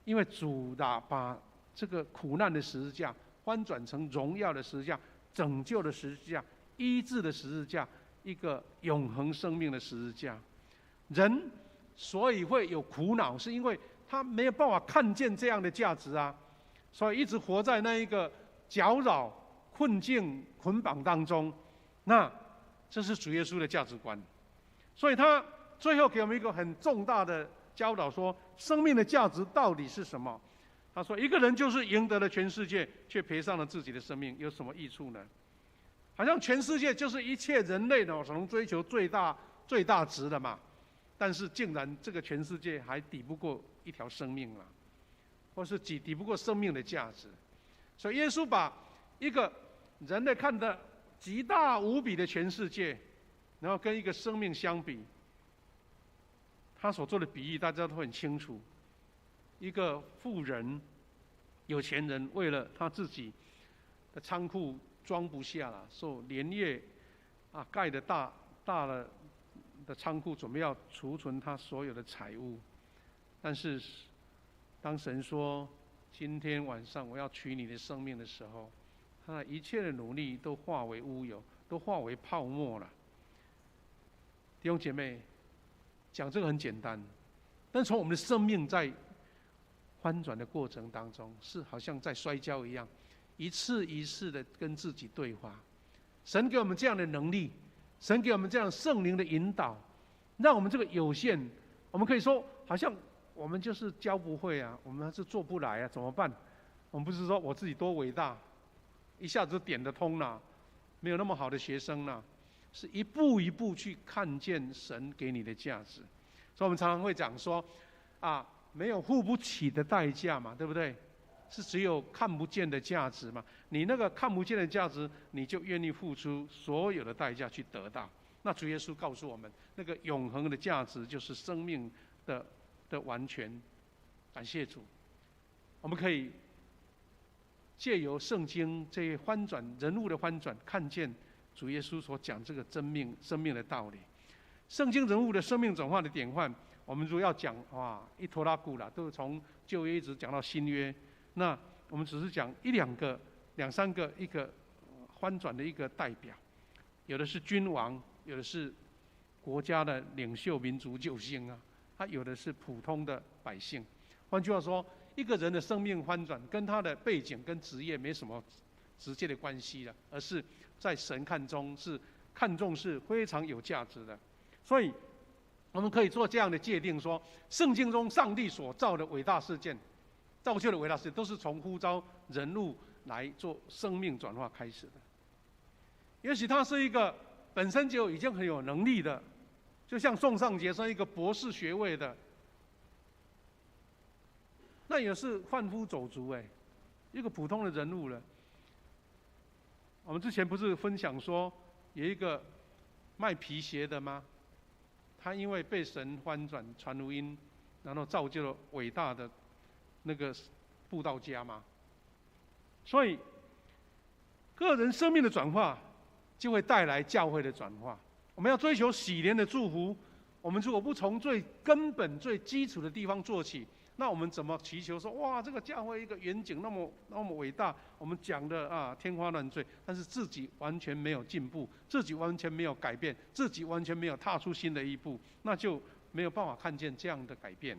因为主把这个苦难的十字架翻转成荣耀的十字架，拯救的十字架，医治的十字架，一个永恒生命的十字架。人所以会有苦恼，是因为他没有办法看见这样的价值啊，所以一直活在那一个搅扰、困境、捆绑当中。那这是主耶稣的价值观，所以他最后给我们一个很重大的教导，说生命的价值到底是什么？他说，一个人就是赢得了全世界，却赔上了自己的生命，有什么益处呢？好像全世界就是一切人类呢所能追求最大值的嘛，但是竟然这个全世界还抵不过一条生命了，或是抵不过生命的价值。所以耶稣把一个人类看得极大无比的全世界，然后跟一个生命相比，他所做的比喻大家都很清楚。一个富人、有钱人为了他自己的仓库装不下了，所以连夜盖的大了的仓库，准备要储存他所有的财物。但是当神说今天晚上我要取你的生命的时候，他的一切的努力都化为乌有，都化为泡沫了。弟兄姐妹，讲这个很简单，但从我们的生命在翻转的过程当中，是好像在摔跤一样，一次一次的跟自己对话。神给我们这样的能力，神给我们这样圣灵的引导，让我们这个有限，我们可以说好像我们就是教不会啊，我们还是做不来啊，怎么办？我们不是说我自己多伟大，一下子就点得通了，没有那么好的学生了，是一步一步去看见神给你的价值。所以我们常常会讲说没有付不起的代价嘛，对不对？是只有看不见的价值嘛。你那个看不见的价值，你就愿意付出所有的代价去得到。那主耶稣告诉我们，那个永恒的价值就是生命的完全。感谢主，我们可以借由圣经这些翻转人物的翻转，看见主耶稣所讲这个生命的道理。圣经人物的生命转化的典范，我们如果要讲一拖拉古啦，都是从旧约一直讲到新约。那我们只是讲2三个一个翻转的一个代表，有的是君王，有的是国家的领袖、民族救星啊，他有的是普通的百姓。换句话说，一个人的生命翻转跟他的背景跟职业没什么直接的关系了，而是在神看重是非常有价值的。所以我们可以做这样的界定，说圣经中上帝所造的伟大事件，造就的伟大事件，都是从呼召人物来做生命转化开始的。也许他是一个本身就已经很有能力的，就像宋尚杰是一个博士学位的，那也是贩夫走卒一个普通的人物了。我们之前不是分享说有一个卖皮鞋的吗？他因为被神翻转传福音，然后造就了伟大的那个布道家嘛。所以个人生命的转化就会带来教会的转化。我们要追求喜莲的祝福，我们如果不从最根本最基础的地方做起，那我们怎么祈求说哇，这个教会一个远景那么伟大，我们讲的天花乱坠，但是自己完全没有进步，自己完全没有改变，自己完全没有踏出新的一步，那就没有办法看见这样的改变。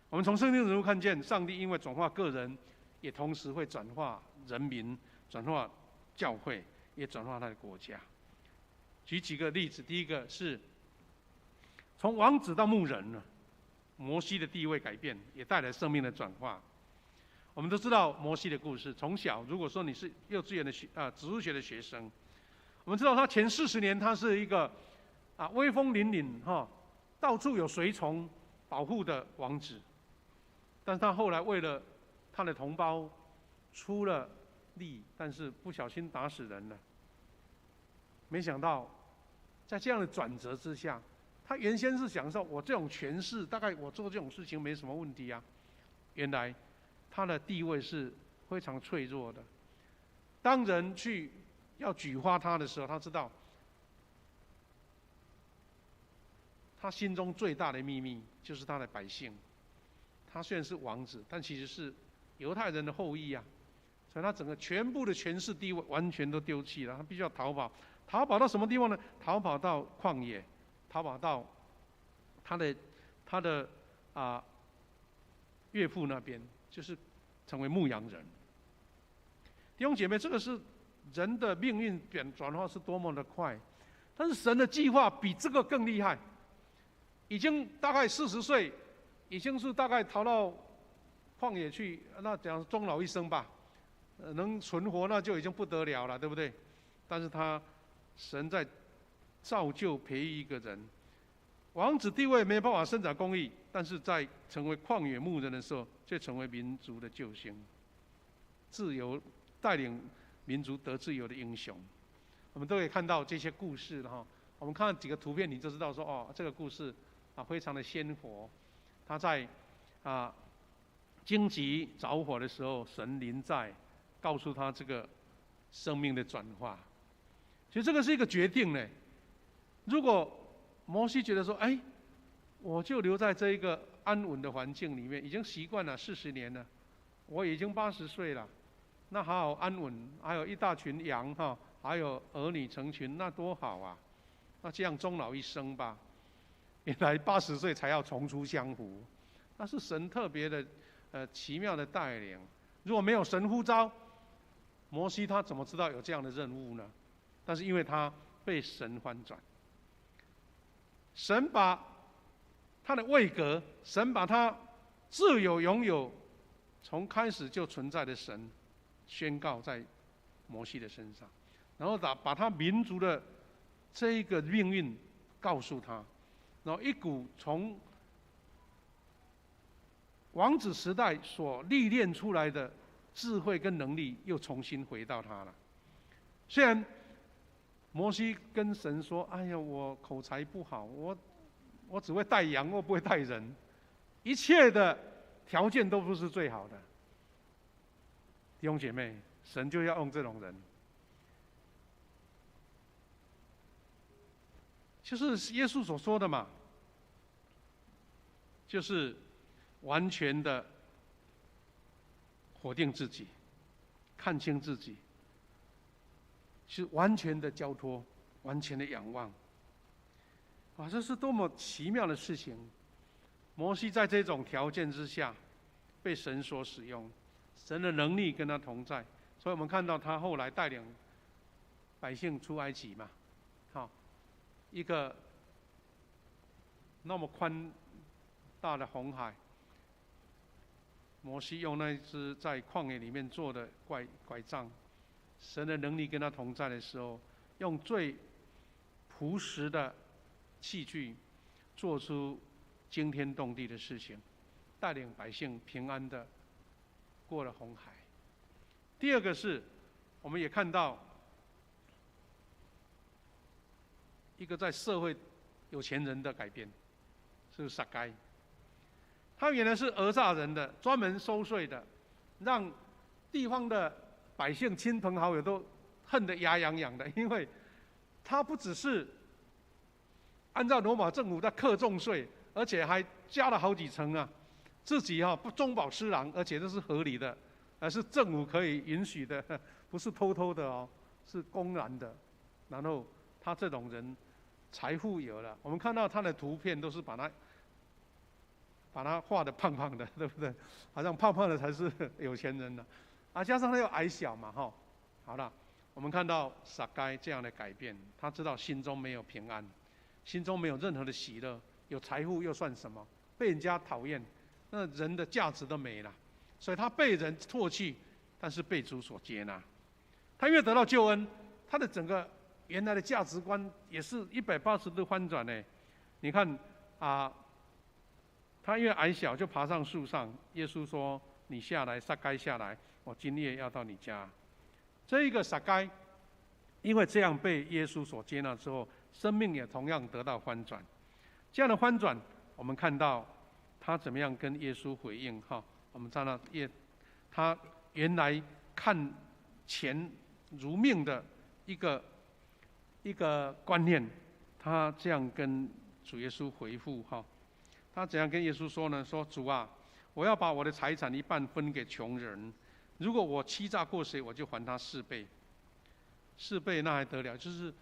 我们从圣经人物看见，上帝因为转化个人，也同时会转化人民，转化教会，也转化他的国家。举几个例子，第一个是从王子到牧人了。摩西的地位改变，也带来生命的转化。我们都知道摩西的故事。从小，如果说你是幼稚园的植物学的学生，我们知道他前40年他是一个威风凛凛到处有随从保护的王子。但是他后来为了他的同胞，出了利，但是不小心打死人了。没想到，在这样的转折之下，他原先是想说，我这种权势，大概我做这种事情没什么问题啊。原来，他的地位是非常脆弱的。当人去要举发他的时候，他知道，他心中最大的秘密就是他的百姓。他虽然是王子，但其实是犹太人的后裔啊，所以他整个全部的权势地位完全都丢弃了，他必须要逃跑。逃跑到什么地方呢？逃跑到旷野，逃跑到他的岳父那边，就是成为牧羊人。弟兄姐妹，这个是人的命运转化是多么的快，但是神的计划比这个更厉害。已经大概40岁，已经是大概逃到旷野去，那讲终老一生吧，能存活那就已经不得了了，对不对？但是神在造就培育一个人，王子地位没有办法伸展公义，但是在成为旷野牧人的时候，却成为民族的救星，自由带领民族得自由的英雄。我们都可以看到这些故事了哈。我们看几个图片，你就知道说哦，这个故事非常的鲜活。他在荆棘着火的时候，神临在，告诉他这个生命的转化。其实这个是一个决定呢。如果摩西觉得说，哎，我就留在这一个安稳的环境里面，已经习惯了40年了，我已经80岁了，那好好安稳，还有一大群羊哈，还有儿女成群，那多好啊！那这样终老一生吧。原来80岁才要重出江湖，那是神特别的奇妙的带领。如果没有神呼召，摩西他怎么知道有这样的任务呢？但是因为他被神翻转，神把他的位格，神把他自有拥有从开始就存在的神宣告在摩西的身上，然后把他民族的这一个命运告诉他，然后一股从王子时代所历练出来的智慧跟能力又重新回到他了。虽然摩西跟神说：“哎呀，我口才不好，我只会带羊，我不会带人，一切的条件都不是最好的。”弟兄姐妹，神就要用这种人，就是耶稣所说的嘛，就是完全的否定自己，看清自己，是完全的交托，完全的仰望。这是多么奇妙的事情！摩西在这种条件之下被神所使用，神的能力跟他同在，所以我们看到他后来带领百姓出埃及嘛，一个那么宽大的红海，摩西用那一只在旷野里面做的拐杖，神的能力跟他同在的时候，用最朴实的器具做出惊天动地的事情，带领百姓平安的过了红海。第二个是，我们也看到一个在社会有钱人的改变，是撒该。他原来是讹诈人的，专门收税的，让地方的百姓、亲朋好友都恨得牙痒痒的，因为他不只是按照罗马政府的课重税，而且还加了好几层啊，自己不中饱私囊，而且这是合理的，而是政府可以允许的，不是偷偷的哦，是公然的。然后他这种人财富有了，我们看到他的图片都是把他画得胖胖的，对不对？好像胖胖的才是有钱人了，加上他又矮小嘛，好了，我们看到撒该这样的改变，他知道心中没有平安，心中没有任何的喜乐，有财富又算什么？被人家讨厌，那人的价值都没了，所以他被人唾弃，但是被主所接纳。他因为得到救恩，他的整个原来的价值观也是180度翻转呢。你看他因为矮小就爬上树上，耶稣说：“你下来，撒该下来，我今夜要到你家。”这一个撒该，因为这样被耶稣所接纳之后，生命也同样得到翻转。这样的翻转，我们看到他怎么样跟耶稣回应哈。我们看到他原来看钱如命的一个观念，他这样跟主耶稣回复哈。他怎样跟耶稣说呢？说主啊，我要把我的财产一半分给穷人，如果我欺诈过谁，我就还他4倍。4倍那还得了？就是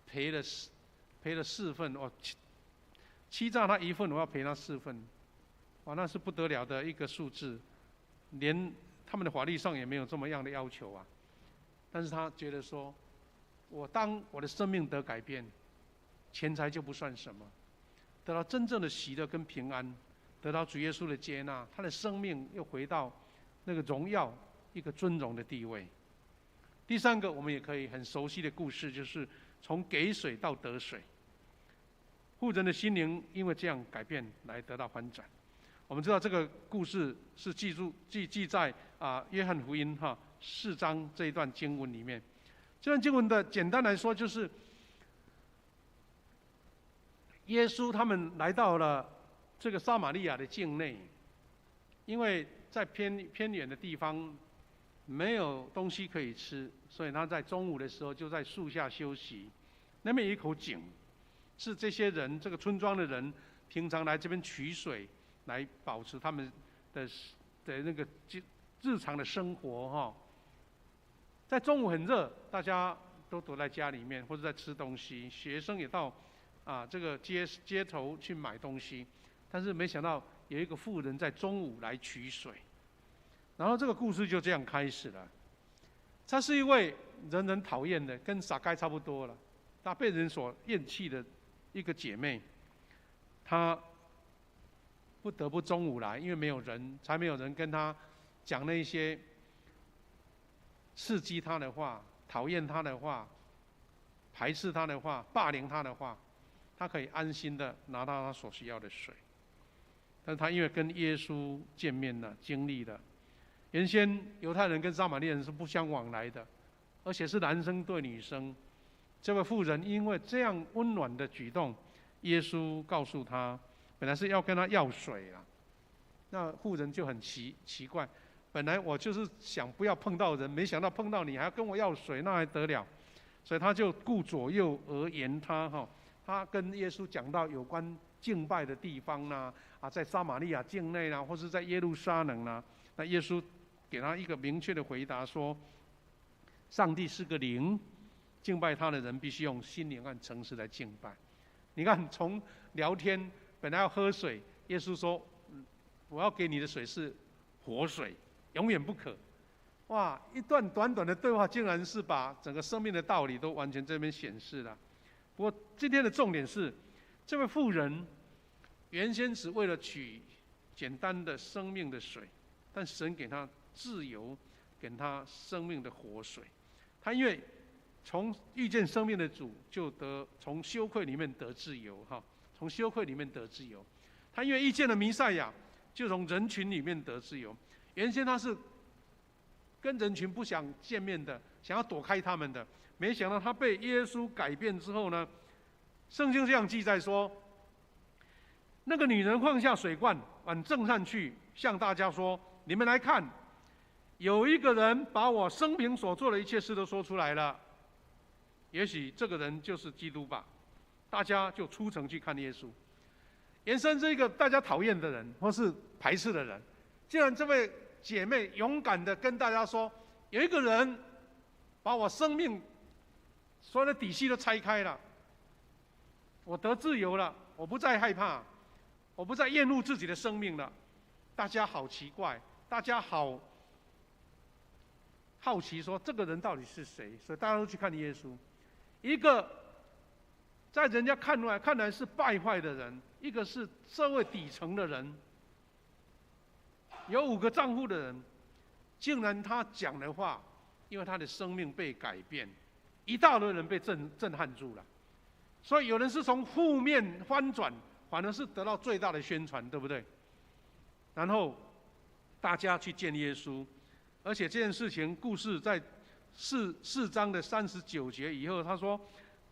赔了4份，我欺诈他1份，我要赔他4份，哇，那是不得了的一个数字，连他们的法律上也没有这么样的要求啊。但是他觉得说，当我的生命得改变，钱财就不算什么，得到真正的喜乐跟平安，得到主耶稣的接纳，他的生命又回到那个荣耀、一个尊荣的地位。第3个，我们也可以很熟悉的故事，就是从给水到得水。富人的心灵因为这样改变来得到翻转。我们知道这个故事是记在约翰福音4章这一段经文里面。这段经文的简单来说，就是耶稣他们来到了这个撒玛利亚的境内，因为在偏远的地方没有东西可以吃，所以他在中午的时候就在树下休息。那边有一口井，是这些人这个村庄的人平常来这边取水，来保持他们的那个日常的生活哈。在中午很热，大家都躲在家里面或者在吃东西，学生也到这个街头去买东西，但是没想到有一个妇人在中午来取水，然后这个故事就这样开始了。她是一位人人讨厌的，跟撒该差不多了，她被人所厌弃的一个姐妹，她不得不中午来，因为没有人跟她讲那些刺激她的话、讨厌她的话、排斥她的话、霸凌她的话，她可以安心的拿到她所需要的水。但是她因为跟耶稣见面了、经历了，原先犹太人跟撒玛利亚人是不相往来的，而且是男生对女生。这位妇人因为这样温暖的举动，耶稣告诉她，本来是要跟她要水啦。那妇人就很奇怪，本来我就是想不要碰到人，没想到碰到你还要跟我要水，那还得了？所以他就顾左右而言他他跟耶稣讲到有关敬拜的地方啦，在撒玛利亚境内啦，或是在耶路撒冷啦，那耶稣给他一个明确的回答说，上帝是个灵，敬拜他的人必须用心灵和诚实来敬拜。你看，从聊天本来要喝水，耶稣说，我要给你的水是活水，永远不渴。哇，一段短短的对话，竟然是把整个生命的道理都完全这边显示了。不过今天的重点是，这位妇人原先只为了取简单的生命的水，但神给他自由，给他生命的活水。他因为从遇见生命的主，就从羞愧里面得自由从羞愧里面得自由。他因为遇见了弥赛亚，就从人群里面得自由。原先他是跟人群不想见面的，想要躲开他们的，没想到他被耶稣改变之后呢，圣经这样记载说，那个女人放下水罐，往正上去，向大家说，你们来看，有一个人把我生平所做的一切事都说出来了，也许这个人就是基督吧。大家就出城去看耶稣。延伸这个大家讨厌的人或是排斥的人，既然这位姐妹勇敢的跟大家说，有一个人把我生命所有的底细都拆开了，我得自由了，我不再害怕，我不再厌恶自己的生命了。大家好奇怪，大家好奇说这个人到底是谁，所以大家都去看耶稣。一个在人家看来是败坏的人，一个是社会底层的人，有5个丈夫的人，竟然他讲的话，因为他的生命被改变，一大堆人被震撼住了。所以有人是从负面翻转，反而是得到最大的宣传，对不对？然后大家去见耶稣，而且这件事情故事在4章的39节以后，他说，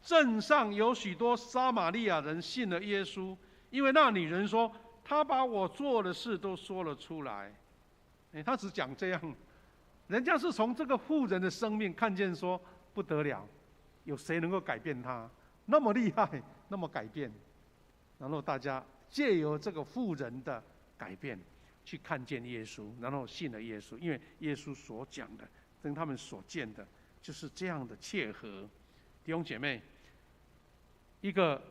镇上有许多撒玛利亚人信了耶稣，因为那女人说，他把我做的事都说了出来。他只讲这样，人家是从这个妇人的生命看见说不得了，有谁能够改变他？那么厉害，那么改变。然后大家借由这个妇人的改变，去看见耶稣，然后信了耶稣，因为耶稣所讲的跟他们所见的就是这样的切合。弟兄姐妹，一个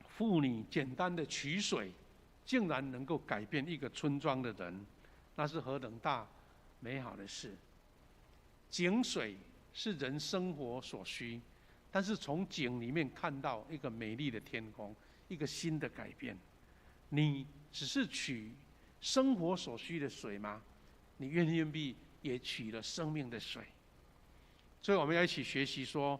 妇女简单的取水，竟然能够改变一个村庄的人，那是何等大美好的事！井水是人生活所需，但是从井里面看到一个美丽的天空，一个新的改变。你只是取生活所需的水吗？你愿不愿意也取了生命的水？所以我们要一起学习说，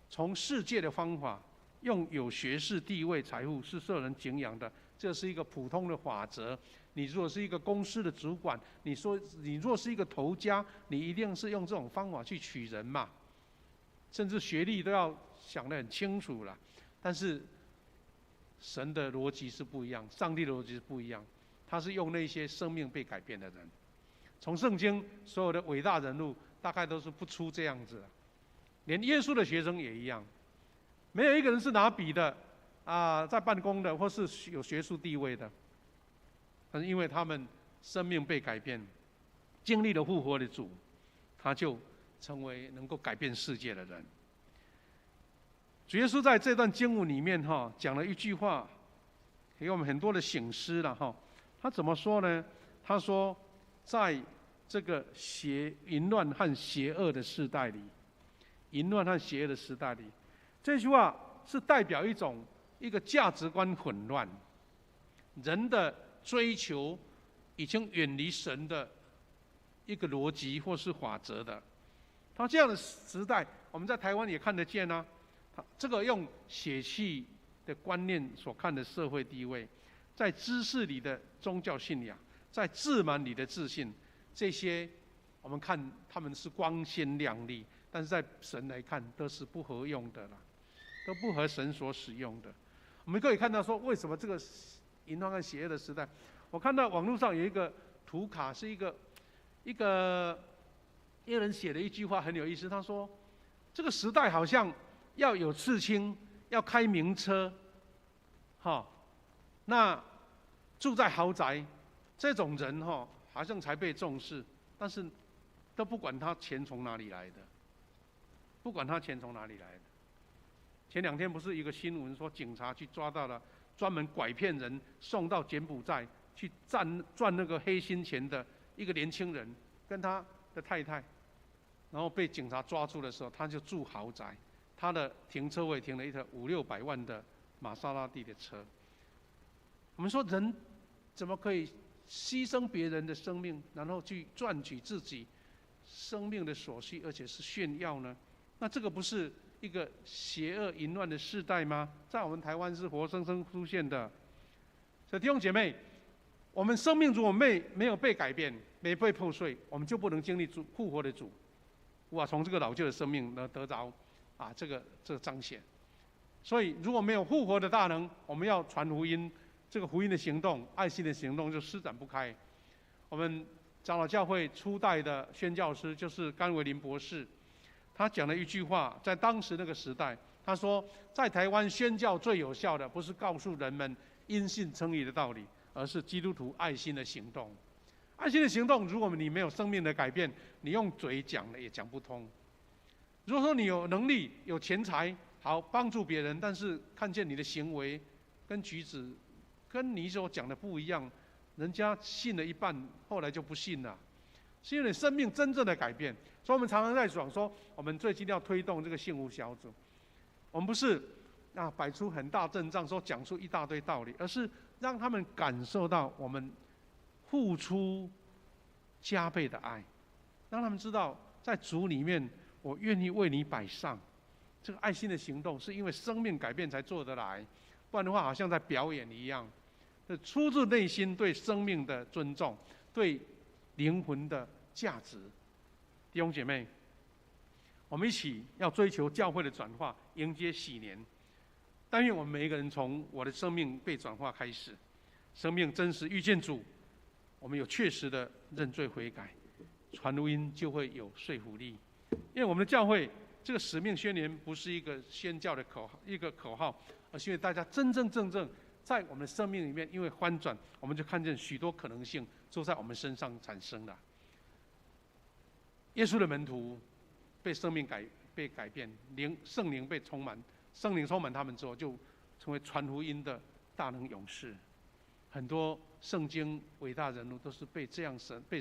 从世界的方法，用有学识、地位、财富是受人敬仰的，这是一个普通的法则。你如果是一个公司的主管，你若是一个头家，你一定是用这种方法去取人嘛，甚至学历都要想得很清楚了。但是神的逻辑是不一样，上帝的逻辑是不一样，他是用那些生命被改变的人。从圣经所有的伟大人物，大概都是不出这样子的，连耶稣的学生也一样，没有一个人是拿笔的在办公的，或是有学术地位的。但是因为他们生命被改变，经历了复活的主，他就成为能够改变世界的人。主耶稣在这段经文里面讲了一句话，给我们很多的省思了他怎么说呢？他说，在这个淫乱和邪恶的时代里，这句话是代表一个价值观混乱，人的追求已经远离神的一个逻辑或是法则的。他这样的时代，我们在台湾也看得见啊。这个用血气的观念所看的社会地位，在知识里的宗教信仰，在自满里的自信，这些我们看他们是光鲜亮丽，但是在神来看都是不合用的啦，都不合神所使用的。我们可以看到说，为什么这个淫乱和邪恶的时代，我看到网络上有一个图卡，是一个人写的一句话很有意思，他说，这个时代好像要有刺青，要开名车，那住在豪宅，这种人好像才被重视，但是都不管他钱从哪里来的，前2天不是一个新闻说，警察去抓到了专门拐骗人送到柬埔寨去赚那个黑心钱的一个年轻人，跟他的太太，然后被警察抓住的时候，他就住豪宅，他的停车位停了一台500-600万的玛莎拉蒂的车。我们说人怎么可以牺牲别人的生命，然后去赚取自己生命的所需，而且是炫耀呢？那这个不是一个邪恶淫乱的世代吗？在我们台湾是活生生出现的。所以弟兄姐妹，我们生命如果没有被改变，没被破碎，我们就不能经历复活的主，从这个老旧的生命呢得着这个彰显。所以如果没有复活的大能，我们要传福音，这个福音的行动、爱心的行动就施展不开。我们长老教会初代的宣教师就是甘维林博士，他讲了一句话，在当时那个时代，他说，在台湾宣教最有效的，不是告诉人们因信称义的道理，而是基督徒爱心的行动。爱心的行动，如果你没有生命的改变，你用嘴讲了也讲不通。如果说你有能力、有钱财，好帮助别人，但是看见你的行为跟举止跟你所讲的不一样，人家信了一半，后来就不信了，是因为你生命真正的改变。所以我们常常在讲说，我们最近要推动这个幸福小组，我们不是摆出很大阵仗，说讲出一大堆道理，而是让他们感受到我们付出加倍的爱，让他们知道在主里面，我愿意为你摆上。这个爱心的行动是因为生命改变才做得来，不然的话好像在表演一样。出自内心对生命的尊重，对灵魂的价值。弟兄姐妹，我们一起要追求教会的转化，迎接喜年。但愿我们每一个人从我的生命被转化开始，生命真实遇见主，我们有确实的认罪悔改，传福音就会有说服力。因为我们的教会这个使命宣言不是一个宣教的口号，而是因为大家真正在我们的生命里面，因为翻转，我们就看见许多可能性都在我们身上产生了。耶稣的门徒被生命被改变，圣灵被充满，圣灵充满他们之后，就成为传福音的大能勇士。很多圣经伟大人物都是被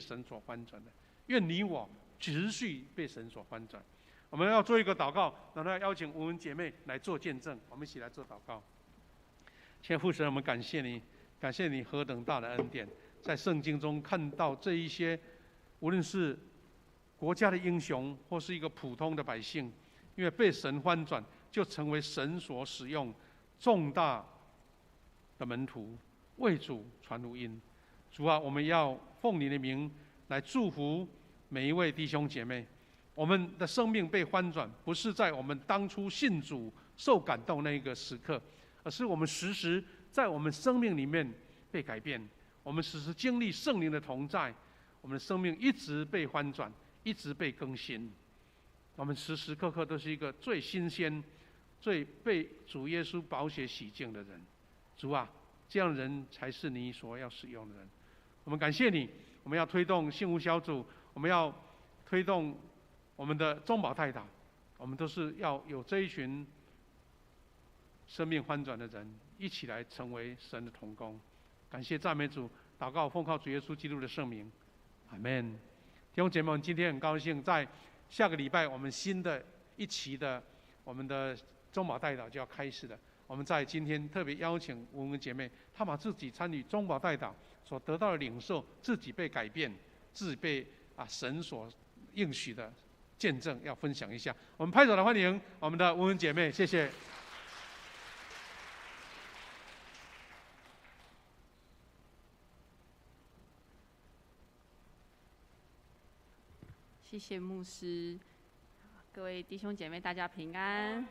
神所翻转的。愿你我持续被神所翻转。我们要做一个祷告，然后邀请我们姐妹来做见证。我们一起来做祷告。亲爱的父神，我们感谢你，感谢你何等大的恩典，在圣经中看到这一些，无论是国家的英雄，或是一个普通的百姓，因为被神翻转，就成为神所使用重大的门徒，为主传福音。主啊，我们要奉你的名来祝福每一位弟兄姐妹。我们的生命被翻转，不是在我们当初信主受感动那个时刻，而是我们时时在我们生命里面被改变，我们时时经历圣灵的同在，我们的生命一直被翻转，一直被更新。我们时时刻刻都是一个最新鲜、最被主耶稣宝血洗净的人。主啊，这样的人才是你所要使用的人。我们感谢你，我们要推动幸福小组，我们要推动我们的中保代祷，我们都是要有这一群生命翻转的人，一起来成为神的同工。感谢赞美主，祷告奉靠主耶稣基督的圣名，阿们。弟兄姐妹们，今天很高兴，在下个礼拜我们新的一期的我们的中保代祷就要开始了。我们在今天特别邀请我们姐妹，她把自己参与中保代祷所得到的领受，自己被改变，自己被神所应许的见证要分享一下。我们拍手来欢迎我们的文姐妹，谢谢。谢谢牧师，各位弟兄姐妹，大家平安。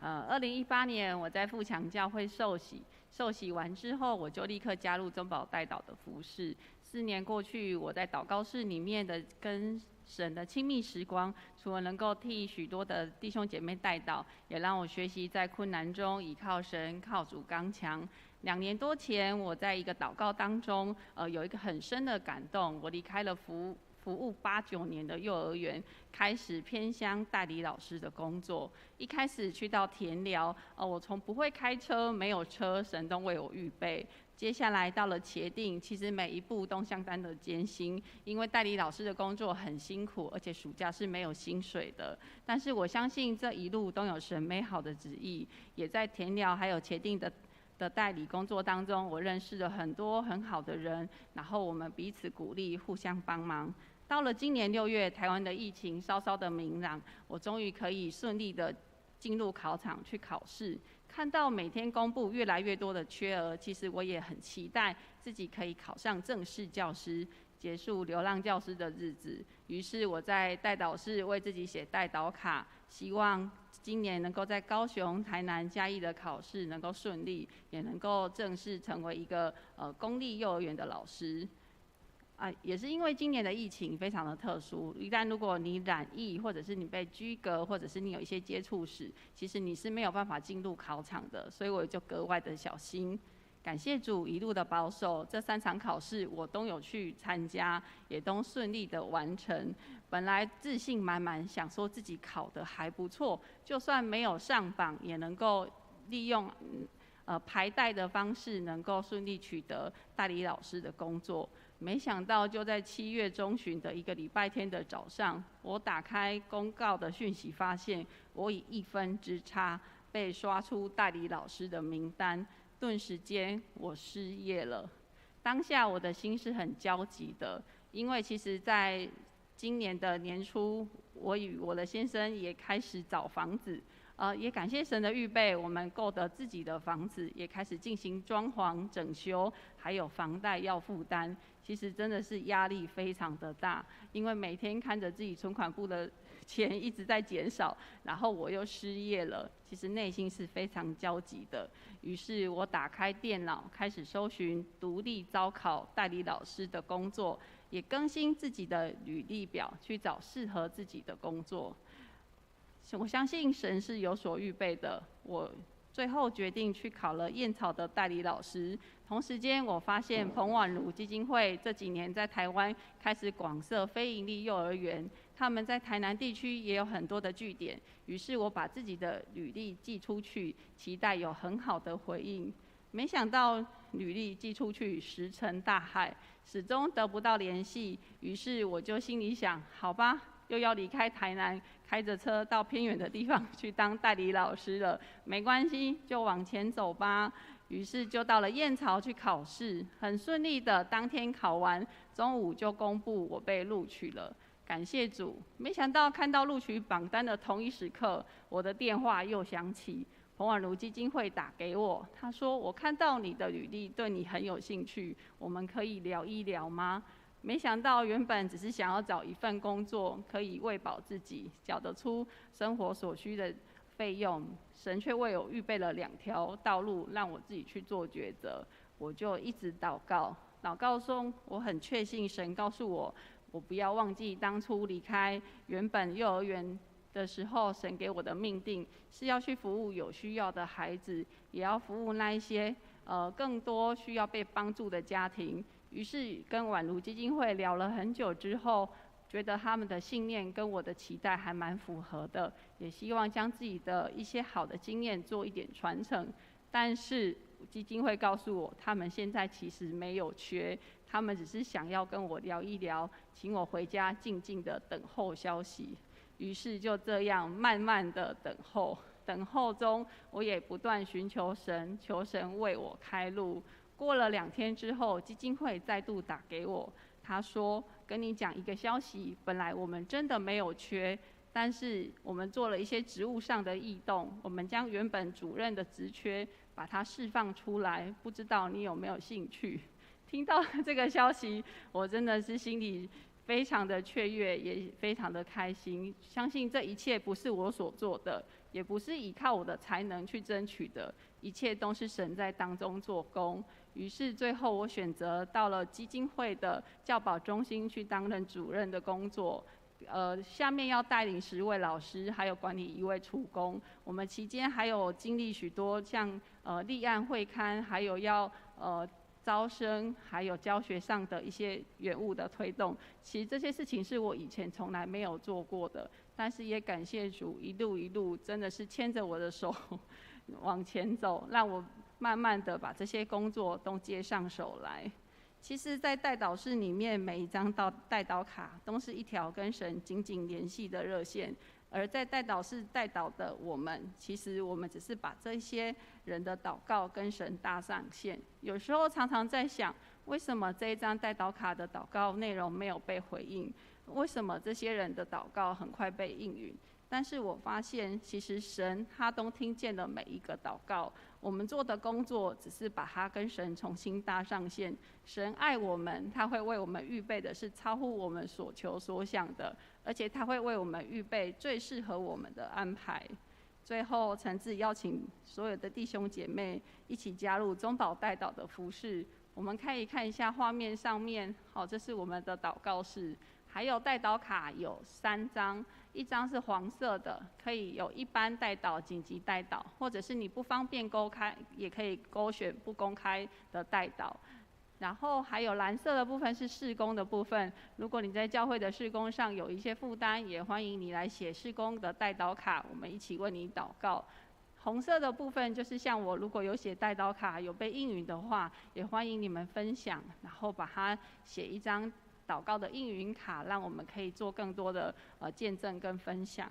2018年我在富强教会受洗完之后，我就立刻加入中保代祷的服事。4年过去，我在祷告室里面的跟神的亲密时光，除了能够替许多的弟兄姐妹代祷，也让我学习在困难中倚靠神，靠主刚强。2年多前，我在一个祷告当中，有一个很深的感动，我离开了服务8、9年的幼儿园，开始偏乡代理老师的工作。一开始去到田寮，我从不会开车、没有车，神都为我预备。接下来到了茄定，其实每一步都相当的艰辛，因为代理老师的工作很辛苦，而且暑假是没有薪水的。但是我相信这一路都有神美好的旨意，也在田寮还有茄定的代理工作当中，我认识了很多很好的人，然后我们彼此鼓励，互相帮忙。到了今年6月，台湾的疫情稍稍的明朗，我终于可以顺利的进入考场去考试。看到每天公布越来越多的缺额，其实我也很期待自己可以考上正式教师，结束流浪教师的日子。于是我在代祷室为自己写代祷卡，希望今年能够在高雄、台南、嘉义的考试能够顺利，也能够正式成为一个公立幼儿园的老师。也是因为今年的疫情非常的特殊，一旦如果你染疫，或者是你被居隔，或者是你有一些接触史，其实你是没有办法进入考场的，所以我就格外的小心。感谢主一路的保守，这3场考试我都有去参加，也都顺利的完成。本来自信满满，想说自己考得还不错，就算没有上榜，也能够利用排代的方式，能够顺利取得代理老师的工作。没想到就在7月中旬的一个礼拜天的早上，我打开公告的讯息，发现我以1分之差被刷出代理老师的名单，顿时间我失业了。当下我的心是很焦急的，因为其实在今年的年初，我与我的先生也开始找房子。也感谢神的预备，我们购得自己的房子，也开始进行装潢、整修，还有房贷要负担。其实真的是压力非常的大，因为每天看着自己存款簿的钱一直在减少，然后我又失业了，其实内心是非常焦急的。于是我打开电脑，开始搜寻独立招考代理老师的工作，也更新自己的履历表，去找适合自己的工作。我相信神是有所预备的，我最后决定去考了燕草的代理老师。同时间，我发现彭婉如基金会这几年在台湾开始广设非营利幼儿园，他们在台南地区也有很多的据点。于是我把自己的履历寄出去，期待有很好的回应。没想到履历寄出去石沉大海，始终得不到联系。于是我就心里想，好吧，又要离开台南，开着车到偏远的地方去当代理老师了，没关系，就往前走吧。于是就到了燕巢去考试，很顺利的当天考完，中午就公布我被录取了。感谢主，没想到看到录取榜单的同一时刻，我的电话又响起，彭婉如基金会打给我，他说我看到你的履历对你很有兴趣，我们可以聊一聊吗？没想到原本只是想要找一份工作，可以喂饱自己，缴得出生活所需的费用，神却为我预备了2条道路，让我自己去做抉择。我就一直祷告，祷告中我很确信神告诉我，我不要忘记当初离开原本幼儿园的时候，神给我的命定是要去服务有需要的孩子，也要服务那一些更多需要被帮助的家庭。于是跟婉如基金会聊了很久之后，觉得他们的信念跟我的期待还蛮符合的，也希望将自己的一些好的经验做一点传承。但是基金会告诉我，他们现在其实没有缺，他们只是想要跟我聊一聊，请我回家静静的等候消息。于是就这样慢慢的等候，等候中我也不断寻求神，求神为我开路。过了2天之后，基金会再度打给我，他说跟你讲一个消息，本来我们真的没有缺，但是我们做了一些职务上的异动，我们将原本主任的职缺把它释放出来，不知道你有没有兴趣？听到这个消息，我真的是心里非常的雀跃，也非常的开心。相信这一切不是我所做的，也不是依靠我的才能去争取的，一切都是神在当中做工。于是最后我选择到了基金会的教保中心去担任主任的工作。下面要带领10位老师，还有管理1位厨工。我们期间还有经历许多像立案会刊，还有要招生，还有教学上的一些原物的推动。其实这些事情是我以前从来没有做过的，但是也感谢主一路一路真的是牵着我的手往前走，让我慢慢的把这些工作都接上手来。其实在代祷室里面，每一张代祷卡都是一条跟神紧紧联系的热线，而在代祷室代祷的我们，其实我们只是把这些人的祷告跟神搭上线。有时候常常在想，为什么这一张代祷卡的祷告内容没有被回应？为什么这些人的祷告很快被应允？但是我发现，其实神他都听见了每一个祷告，我们做的工作只是把它跟神重新搭上线。神爱我们，他会为我们预备的是超乎我们所求所想的，而且他会为我们预备最适合我们的安排。最后，诚挚邀请所有的弟兄姐妹一起加入中保代祷的服事。我们可以看一下画面上面，好，这是我们的祷告室，还有代祷卡有3张。1张是黄色的，可以有一般代祷、紧急代祷，或者是你不方便公开，也可以勾选不公开的代祷。然后还有蓝色的部分是事工的部分，如果你在教会的事工上有一些负担，也欢迎你来写事工的代祷卡，我们一起为你祷告。红色的部分就是像我如果有写代祷卡有被应允的话，也欢迎你们分享，然后把它写一张祷告的应允卡，让我们可以做更多的见证跟分享。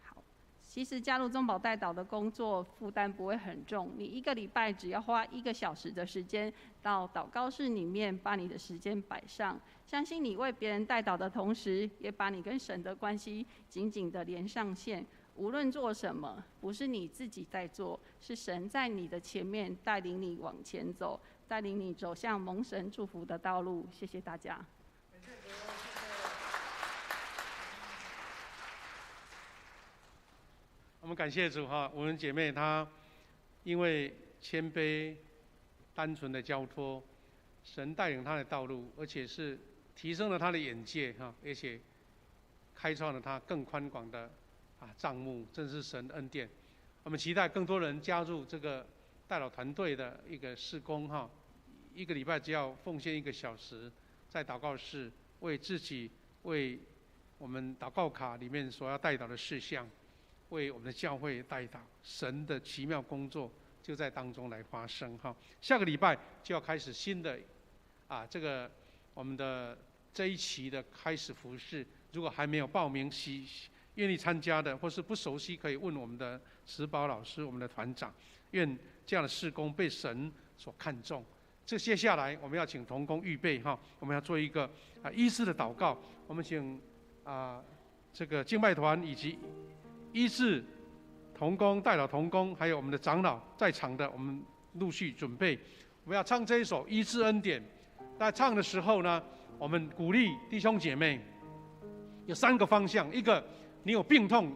好，其实加入中保代祷的工作负担不会很重，你1个礼拜只要花1个小时的时间到祷告室里面把你的时间摆上，相信你为别人代祷的同时，也把你跟神的关系紧紧的连上线。无论做什么，不是你自己在做，是神在你的前面带领你往前走。带领你走向蒙神祝福的道路。谢谢大家。我们感谢主哈，我们姐妹她因为谦卑、单纯的交托，神带领她的道路，而且是提升了她的眼界哈，而且开创了她更宽广的帐幕，真是神恩典。我们期待更多人加入这个代祷团队的一个事工哈，一个礼拜只要奉献1个小时，在祷告室为自己、为我们祷告卡里面所要代祷的事项，为我们的教会代祷，神的奇妙工作就在当中来发生哈。下个礼拜就要开始新的这个我们的这一期的开始服事，如果还没有报名愿意参加的，或是不熟悉，可以问我们的石宝老师、我们的团长。愿这样的事工被神所看重。接下来我们要请同工预备哈，我们要做一个医治的祷告。我们请这个敬拜团以及医治同工、代祷同工，还有我们的长老在场的，我们陆续准备。我们要唱这一首《医治恩典》。在唱的时候呢，我们鼓励弟兄姐妹有3个方向：一个，你有病痛，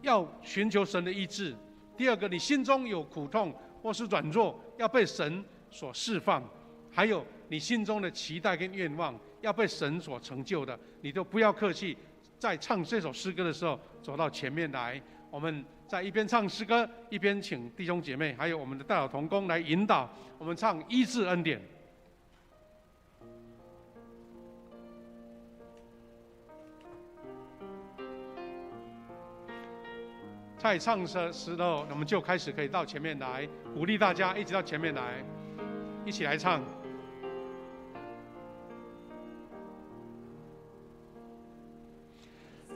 要寻求神的医治；第二个，你心中有苦痛或是软弱，要被神所释放；还有你心中的期待跟愿望，要被神所成就的，你都不要客气，在唱这首诗歌的时候走到前面来。我们在一边唱诗歌，一边请弟兄姐妹还有我们的代祷同工来引导我们唱医治恩典。在唱的时候，我们就开始可以到前面来，鼓励大家一起到前面来，一起来唱。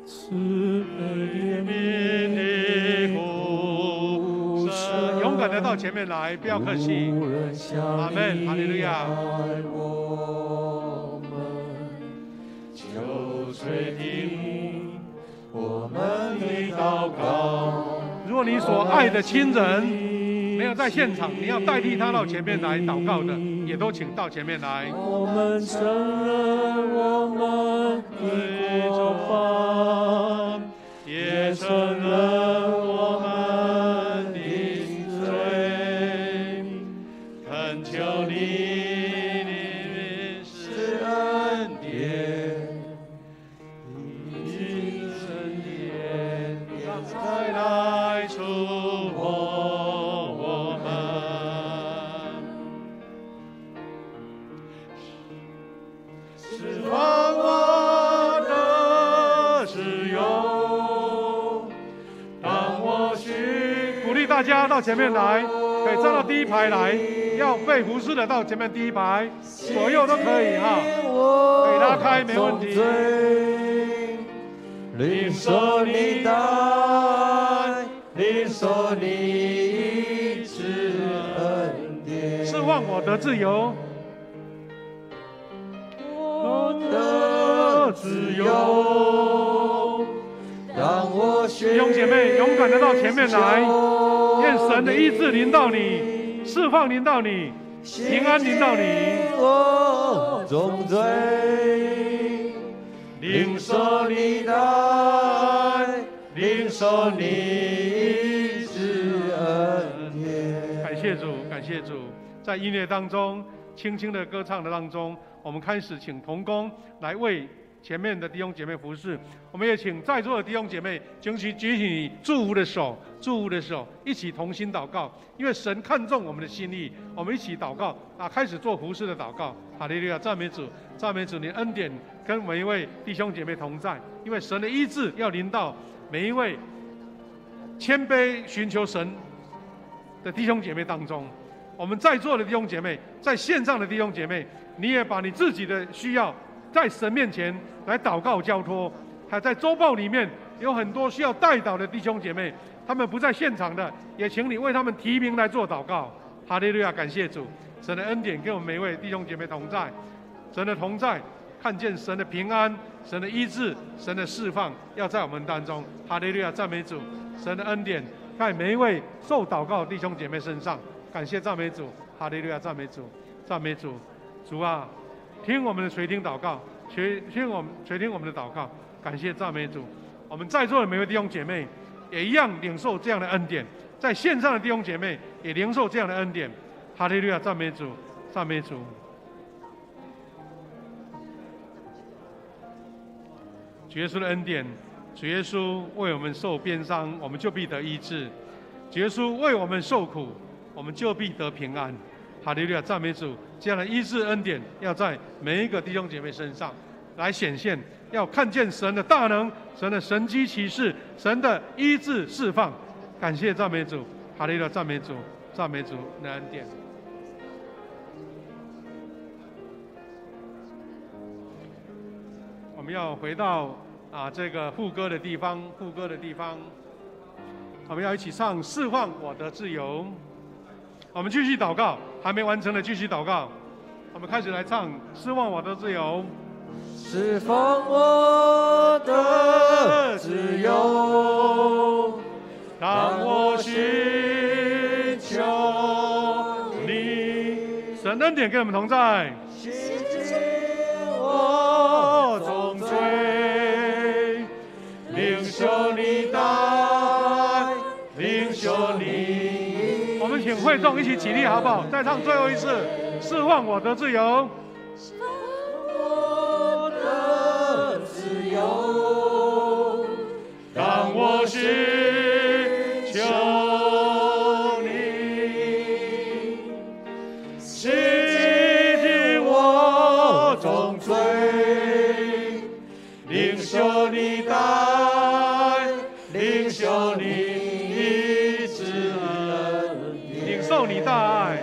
慈悲怜悯呼声，勇敢的到前面来，不要客气。阿门，哈利路亚。我们求垂听我们的祷告。如果你所爱的亲人没有在现场，你要代替他到前面来祷告的，也都请到前面来。我们承认我们的过犯，也承认我们的罪，恳求你的施恩典，你恩典再来触摸我们，释放我的自由。当我需鼓励大家到前面来，可以站到第一排来，要被服侍的到前面第一排，左右都可以哈，可以拉开没问题。领受你的爱，领受你医治恩典，释放我的自由，我的自由。让我弟兄姐妹勇敢的到前面来，愿神的医治临到你，释放临到你，平安临到你。我重罪，领受你的爱，领受你医治恩典。感谢主，感谢主。在音乐当中，轻轻的歌唱的当中，我们开始请同工来为前面的弟兄姐妹服侍。我们也请在座的弟兄姐妹举起你祝福的手，祝福的手，一起同心祷告。因为神看重我们的心意，我们一起祷告开始做服侍的祷告。哈利路亚，赞美主，赞美主，你恩典跟每一位弟兄姐妹同在。因为神的医治要临到每一位谦卑寻求神的弟兄姐妹当中。我们在座的弟兄姐妹，在线上的弟兄姐妹，你也把你自己的需要在神面前来祷告交托。还在周报里面有很多需要代祷的弟兄姐妹，他们不在现场的，也请你为他们提名来做祷告。哈利路亚，感谢主，神的恩典跟我们每一位弟兄姐妹同在，神的同在，看见神的平安、神的医治、神的释放要在我们当中。哈利路亚，赞美主，神的恩典在每一位受祷告的弟兄姐妹身上。感谢赞美主，哈利路亚，赞美主。赞美主，主啊，听我们的垂听祷告，垂听我们的祷告，感谢赞美主。我们在座的每位弟兄姐妹也一样领受这样的恩典，在线上的弟兄姐妹也领受这样的恩典。哈利路亚，赞美主，赞美主。主耶稣的恩典，主耶稣为我们受鞭伤，我们就必得医治；主耶稣为我们受苦，我们就必得平安。哈利路亚，赞美主！这样的医治恩典要在每一个弟兄姐妹身上来显现，要看见神的大能、神的神迹奇事、神的医治释放。感谢赞美主，哈利路亚，赞美主，赞美主的恩典。我们要回到这个副歌的地方，我们要一起唱《释放我的自由》。我们继续祷告，还没完成的继续祷告。我们开始来唱《释放我的自由》。释放我的自由，让我寻求你。神恩典跟我们同在。洗净我重罪，领受你的爱，领受你。我们请会众一起起立，好不好？再唱最后一次，释放我的自由。释放我的自由，让我寻求你，洗净我重罪，领受你的爱，领受你医治恩典，领受你大爱。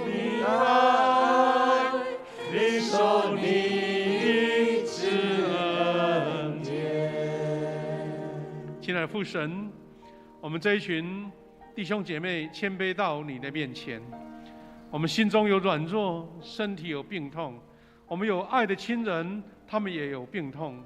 你的爱，领受你医治恩典。亲爱的父神，我们这一群弟兄姐妹谦卑到你的面前，我们心中有软弱，身体有病痛，我们有爱的亲人，他们也有病痛。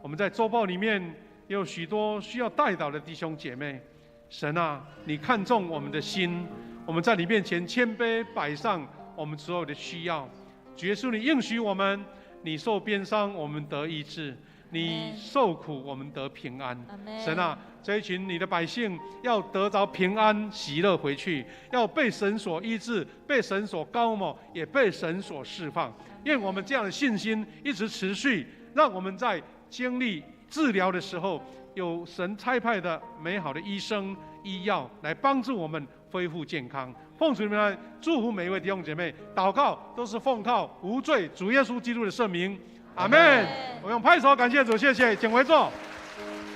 我们在周报里面也有许多需要代祷的弟兄姐妹。神啊，你看重我们的心，我们在你面前谦卑摆上我们所有的需要。主耶稣，你应许我们，你受鞭伤，我们得医治；你受苦，我们得平安。神啊，这一群你的百姓要得着平安喜乐回去，要被神所医治，被神所膏抹，也被神所释放。愿我们这样的信心一直持续，让我们在经历治疗的时候，有神差派的美好的医生医药来帮助我们恢复健康。奉主名来祝福每一位弟兄姐妹，祷告都是奉靠无罪主耶稣基督的圣名，阿们。我们用拍手感谢主，谢谢，请回座，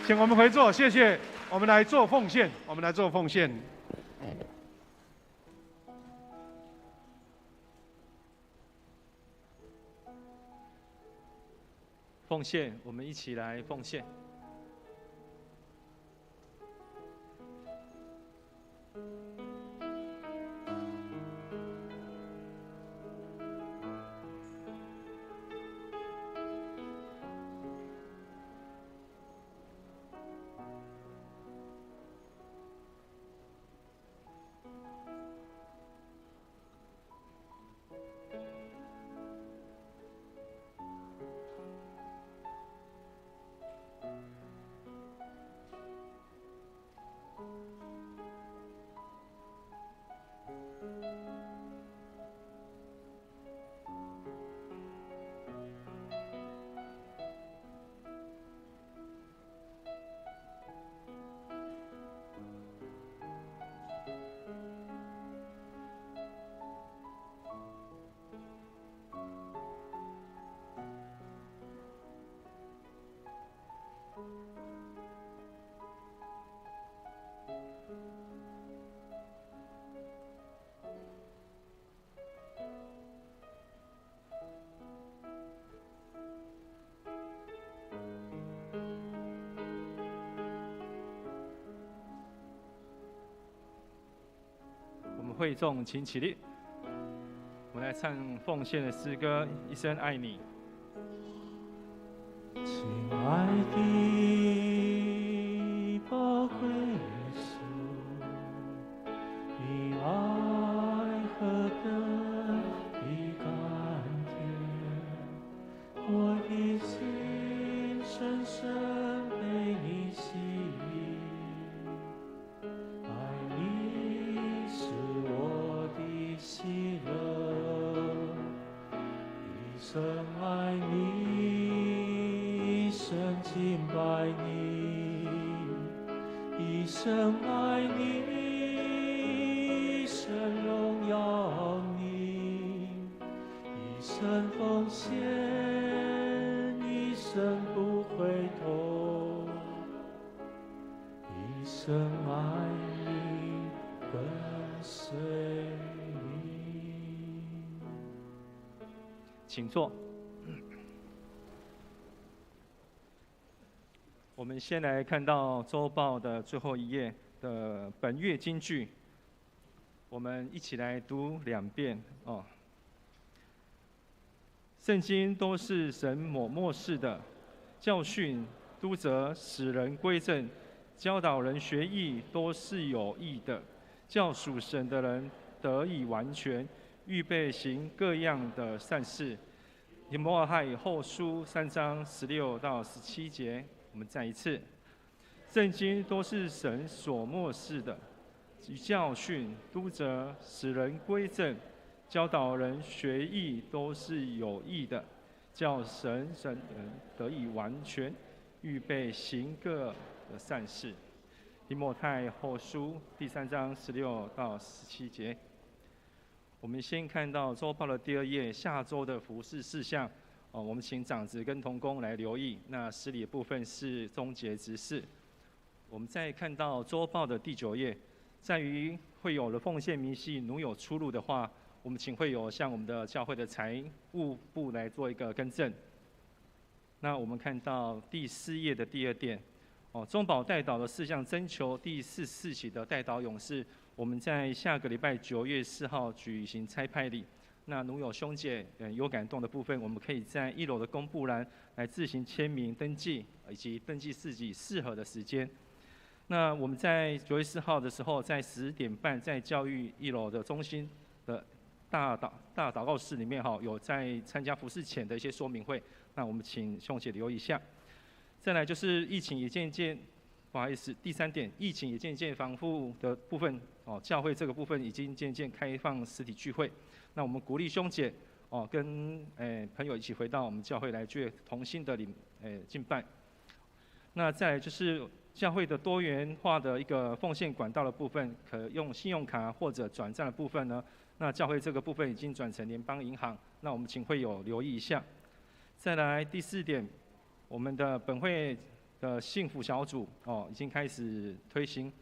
请我们回座，谢谢。我们来做奉献，我们来做奉献。奉献，我们一起来奉献。会众请起立，我们来唱奉献的诗歌《一生爱你》。亲爱的宝贵耶稣，你爱何生爱你，一生敬拜你，一生爱你，一生荣耀你，一生奉献，一生不回头，一生爱你，跟随你。请坐。我们先来看到周报的最后一页的本月金句，我们一起来读2遍哦。圣经都是神默示的，教训、督责、使人归正，教导人学义，都是有益的，叫属神的人得以完全，预备行各样的善事。提摩太后书3章16到17节，我们再一次，圣经都是神所默示的，教训、督责、使人归正，教导人学义，都是有益的，叫神人得以完全，预备行各的善事。提摩太后书第3章16到17节。我们先看到周报的第2页，下周的服事事项。我们请长子跟同工来留意。那司礼的部分是终结执事。我们再看到周报的第9页，在于会有了奉献明细，如有出入的话，我们请会有向我们的教会的财务部来做一个更正。那我们看到第4页的第2点，中保代祷的事项征求第44期的代祷勇士，我们在下个礼拜9月4号举行差派礼。那如有兄姐有感动的部分，我们可以在1楼的公布栏来自行签名登记，以及登记自己适合的时间。那我们在9月4号的时候，在10点半，在教育1楼的中心的大祷告室里面有在参加服事前的一些说明会，那我们请兄姐留意一下。再来就是疫情也渐渐，不好意思，第3点，疫情也渐渐防护的部分，教会这个部分已经渐渐开放实体聚会。那我们鼓励兄姐跟朋友一起回到我们教会来聚同心的敬拜。那再来就是教会的多元化的一个奉献管道的部分，可用信用卡或者转账的部分呢，那教会这个部分已经转成联邦银行，那我们请会友留意一下。再来第4点，我们的本会的幸福小组已经开始推行。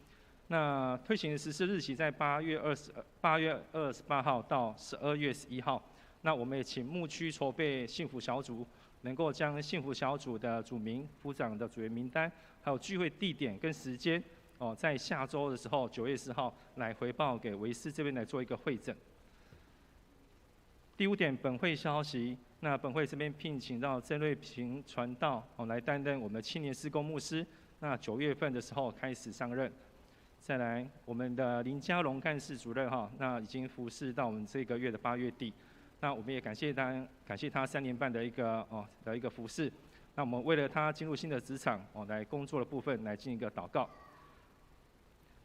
那推行的实施日期在8月28号到12月11号。那我们也请牧区筹备幸福小组，能够将幸福小组的主名、副长的组员名单，还有聚会地点跟时间，在下周的时候9月4号来回报给维斯这边来做一个会诊。第5点，本会消息。那本会这边聘请到郑瑞平传道来担任我们的青年事工牧师。那9月份的时候开始上任。再来，我们的林佳龙干事主任那已经服侍到我们这个月的8月底。那我们也感谢他3年半的一个服侍。那我们为了他进入新的职场来工作的部分来进行一个祷告。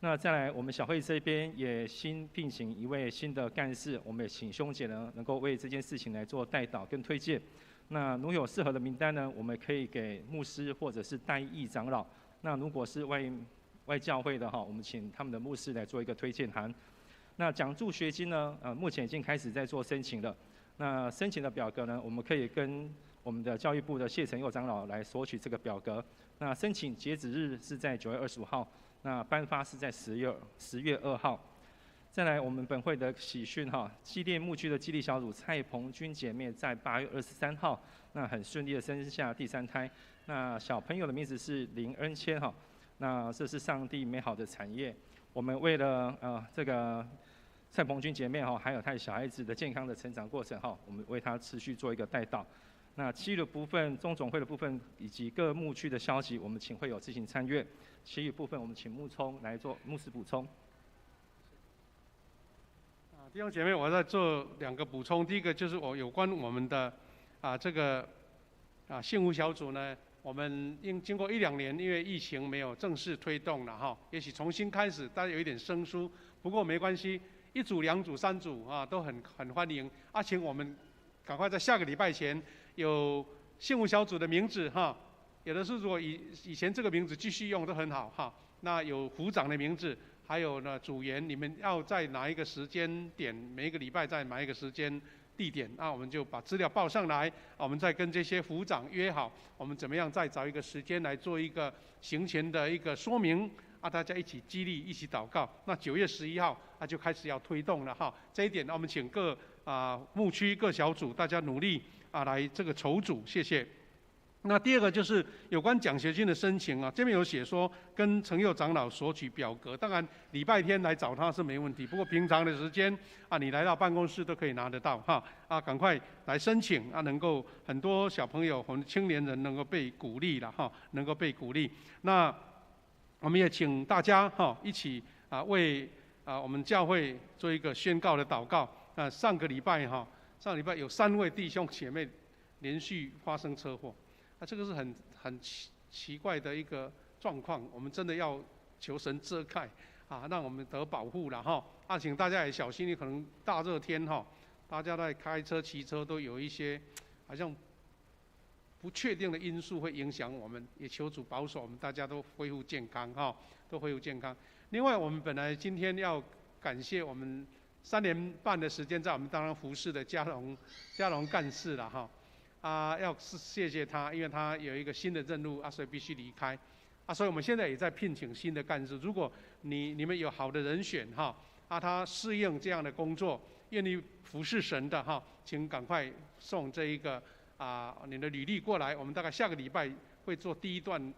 那再来，我们小会这边也新聘请一位新的干事，我们也请兄姐呢能够为这件事情来做代祷跟推荐。那如有适合的名单呢，我们可以给牧师或者是代议长老。那如果是外教会的我们请他们的牧师来做一个推荐函。那奖助学金呢，目前已经开始在做申请了。那申请的表格呢，我们可以跟我们的教育部的谢成佑长老来索取这个表格。那申请截止日是在9月25号，那颁发是在10月2号。再来，我们本会的喜讯基列牧区的激励小组蔡鹏君姐妹在8月23号，那很顺利的生下第3胎。那小朋友的名字是林恩谦那这是上帝美好的产业。我们为了这个蔡鹏君姐妹还有她的小孩子的健康的成长过程我们为她持续做一个代祷。那其余的部分，中总会的部分以及各牧区的消息，我们请会友自行参阅。其余部分，我们请牧师补充。弟兄姐妹，我再做2个补充。第一个就是有关我们的这个幸福小组呢，我们经过1-2年，因为疫情没有正式推动了也许重新开始，大家有一点生疏，不过没关系，1组、2组、3组都很欢迎。请我们赶快在下个礼拜前有幸福小组的名字哈，有的是如果以前这个名字继续用都很好哈。那有组长的名字，还有呢组员，你们要在哪一个时间点，每一个礼拜在哪一个时间地点，那我们就把资料报上来，我们再跟这些组长约好，我们怎么样再找一个时间来做一个行前的一个说明。大家一起激励，一起祷告。那9月11号，就开始要推动了哈。这一点，我们请各牧区各小组大家努力来这个筹组，谢谢。那第二个就是有关奖学金的申请这边有写说跟陈佑长老索取表格，当然礼拜天来找他是没问题，不过平常的时间你来到办公室都可以拿得到哈。赶快来申请能够很多小朋友、很青年人能够被鼓励了哈，能够被鼓励。那我们也请大家一起为我们教会做一个宣告的祷告。上个礼拜有3位弟兄姐妹连续发生车祸，这个是很奇怪的一个状况，我们真的要求神遮盖让我们得保护了哈。请大家也小心，可能大热天大家在开车、骑车都有一些好像不确定的因素会影响我们，也求主保守我们，大家都恢复健康都恢复健康。另外，我们本来今天要感谢我们3年半的时间在我们当中服侍的嘉龙干事了要谢谢他，因为他有一个新的任务所以必须离开所以我们现在也在聘请新的干事。如果你们有好的人选他适应这样的工作，愿意服侍神的请赶快送这一个你的履历过来，我们大概下个礼拜会做第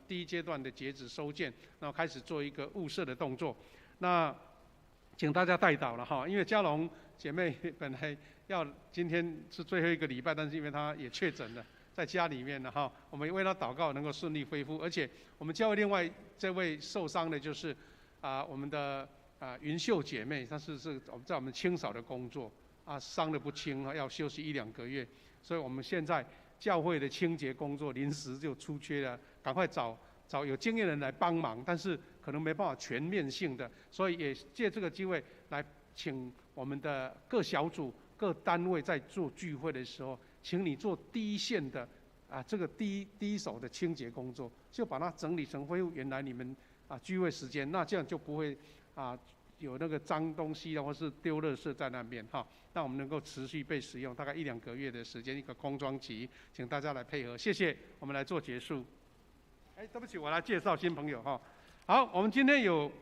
一阶段的截止收件，然后开始做一个物色的动作。那请大家代祷了因为嘉龙姐妹本来今天是最后一个礼拜，但是因为她也确诊了，在家里面了我们为她祷告能够顺利恢复。而且我们教会另外这位受伤的就是我们的云秀姐妹，她是在我们清扫的工作伤得不轻要休息1-2个月。所以我们现在教会的清洁工作临时就出缺了，赶快找有经验的人来帮忙，但是可能没办法全面性的，所以也借这个机会来请我们的各小组、各单位在做聚会的时候，请你做第一线的这个第一手的清洁工作，就把它整理成恢复原来你们聚会时间，那这样就不会有那个脏东西或是丢垃圾在那边让我们能够持续被使用，大概1-2个月的时间，一个空窗期，请大家来配合，谢谢。我们来做结束。对不起，我来介绍新朋友好，我们今天有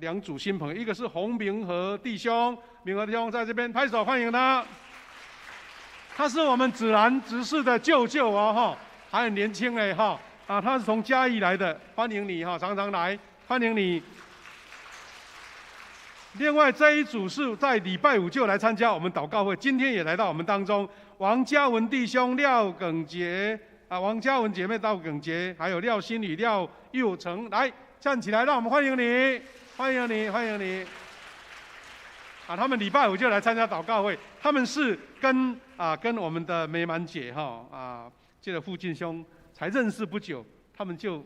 两组新朋友，一个是洪明和弟兄，明和弟兄在这边拍手欢迎他。他是我们芷兰执事的舅舅还很年轻他是从嘉义来的，欢迎你常常来，欢迎你。另外这一组是在礼拜5就来参加我们祷告会，今天也来到我们当中。王嘉文弟兄、廖耿杰王嘉文姐妹廖耿杰，还有廖新宇、廖佑成，来站起来，让我们欢迎你，欢迎你，欢迎你。他们礼拜5就来参加祷告会，他们是跟我们的美满姐这个附近兄才认识不久，他们就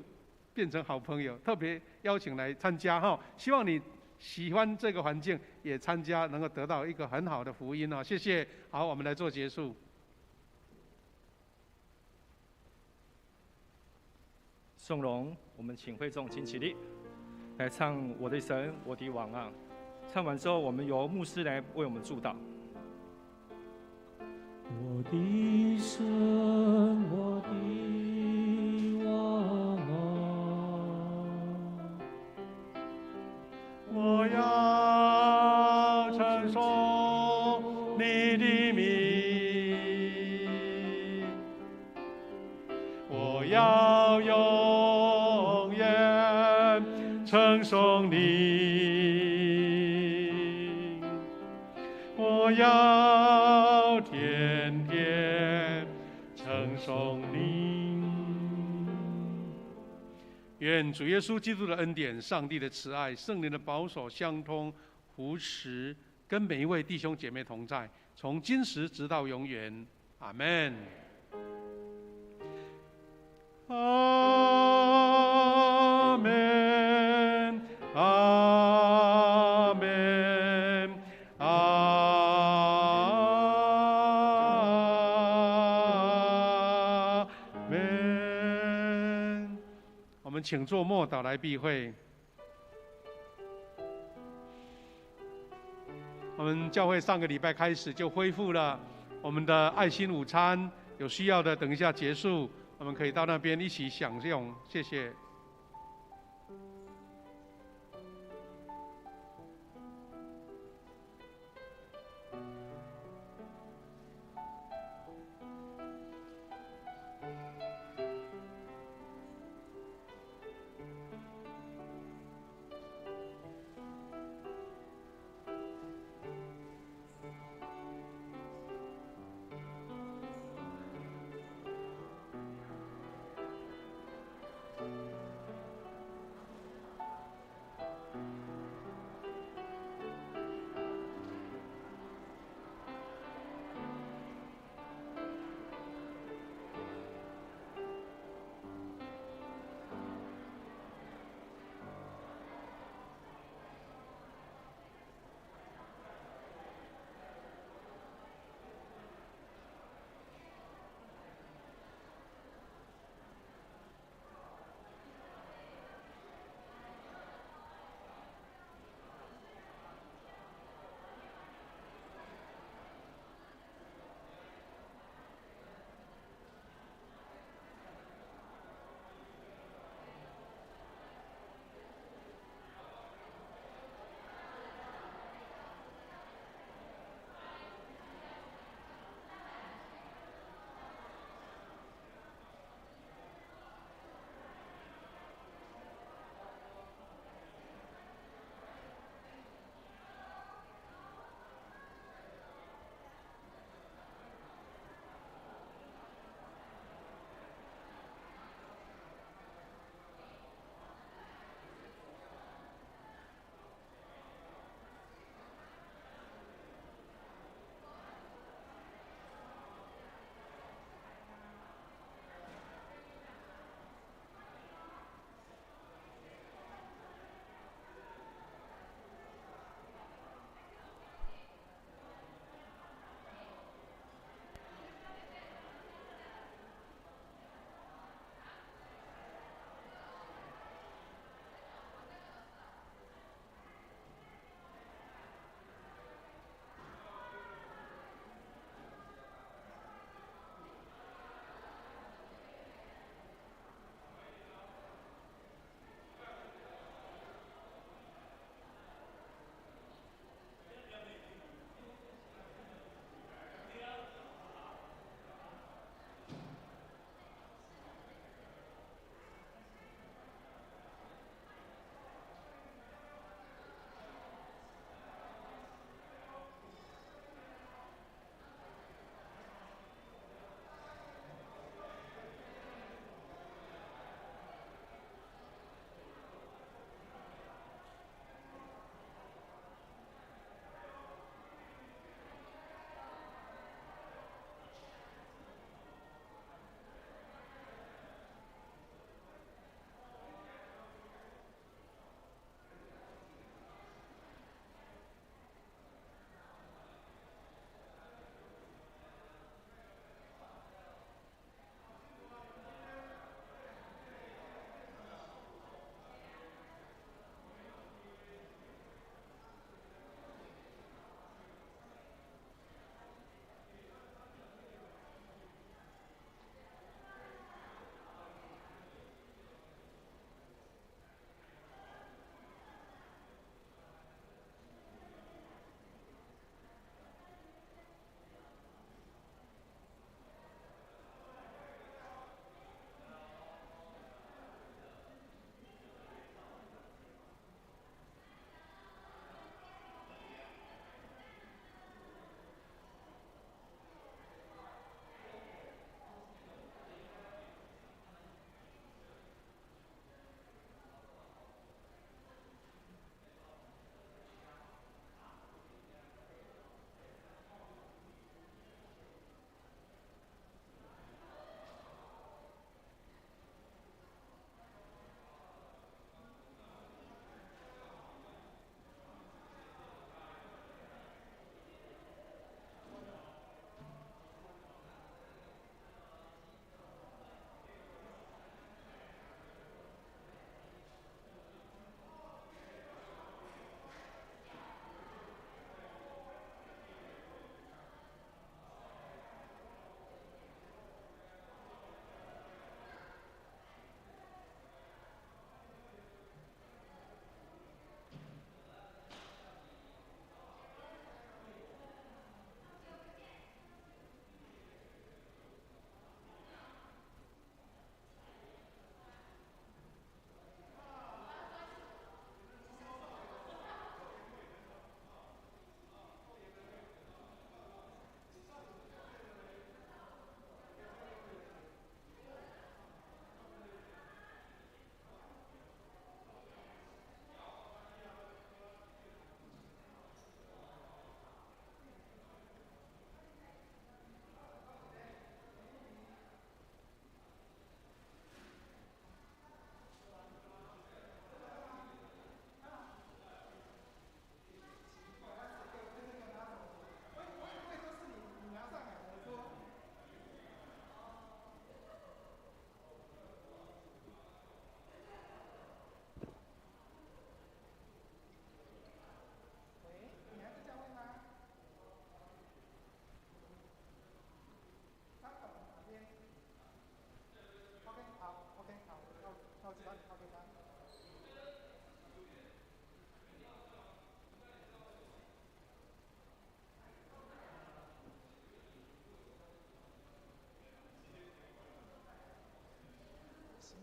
变成好朋友，特别邀请来参加希望你喜欢这个环境，也参加，能够得到一个很好的福音谢谢。好，我们来做结束。颂荣，我们请会众请起立，来唱《我的神，我的王》唱完之后，我们由牧师来为我们祝祷。我的神，我的王我要称颂你的名，我要永远称颂你，我要天天称颂你。愿主耶稣基督的恩典、上帝的慈爱、圣灵的保守、相通、扶持，跟每一位弟兄姐妹同在，从今时直到永远。阿们。阿们。阿们。阿们请做默祷来避会。我们教会上个礼拜开始就恢复了我们的爱心午餐，有需要的等一下结束，我们可以到那边一起享用，谢谢。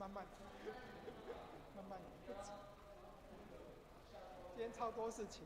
慢慢，慢慢，不急。今天超多事情。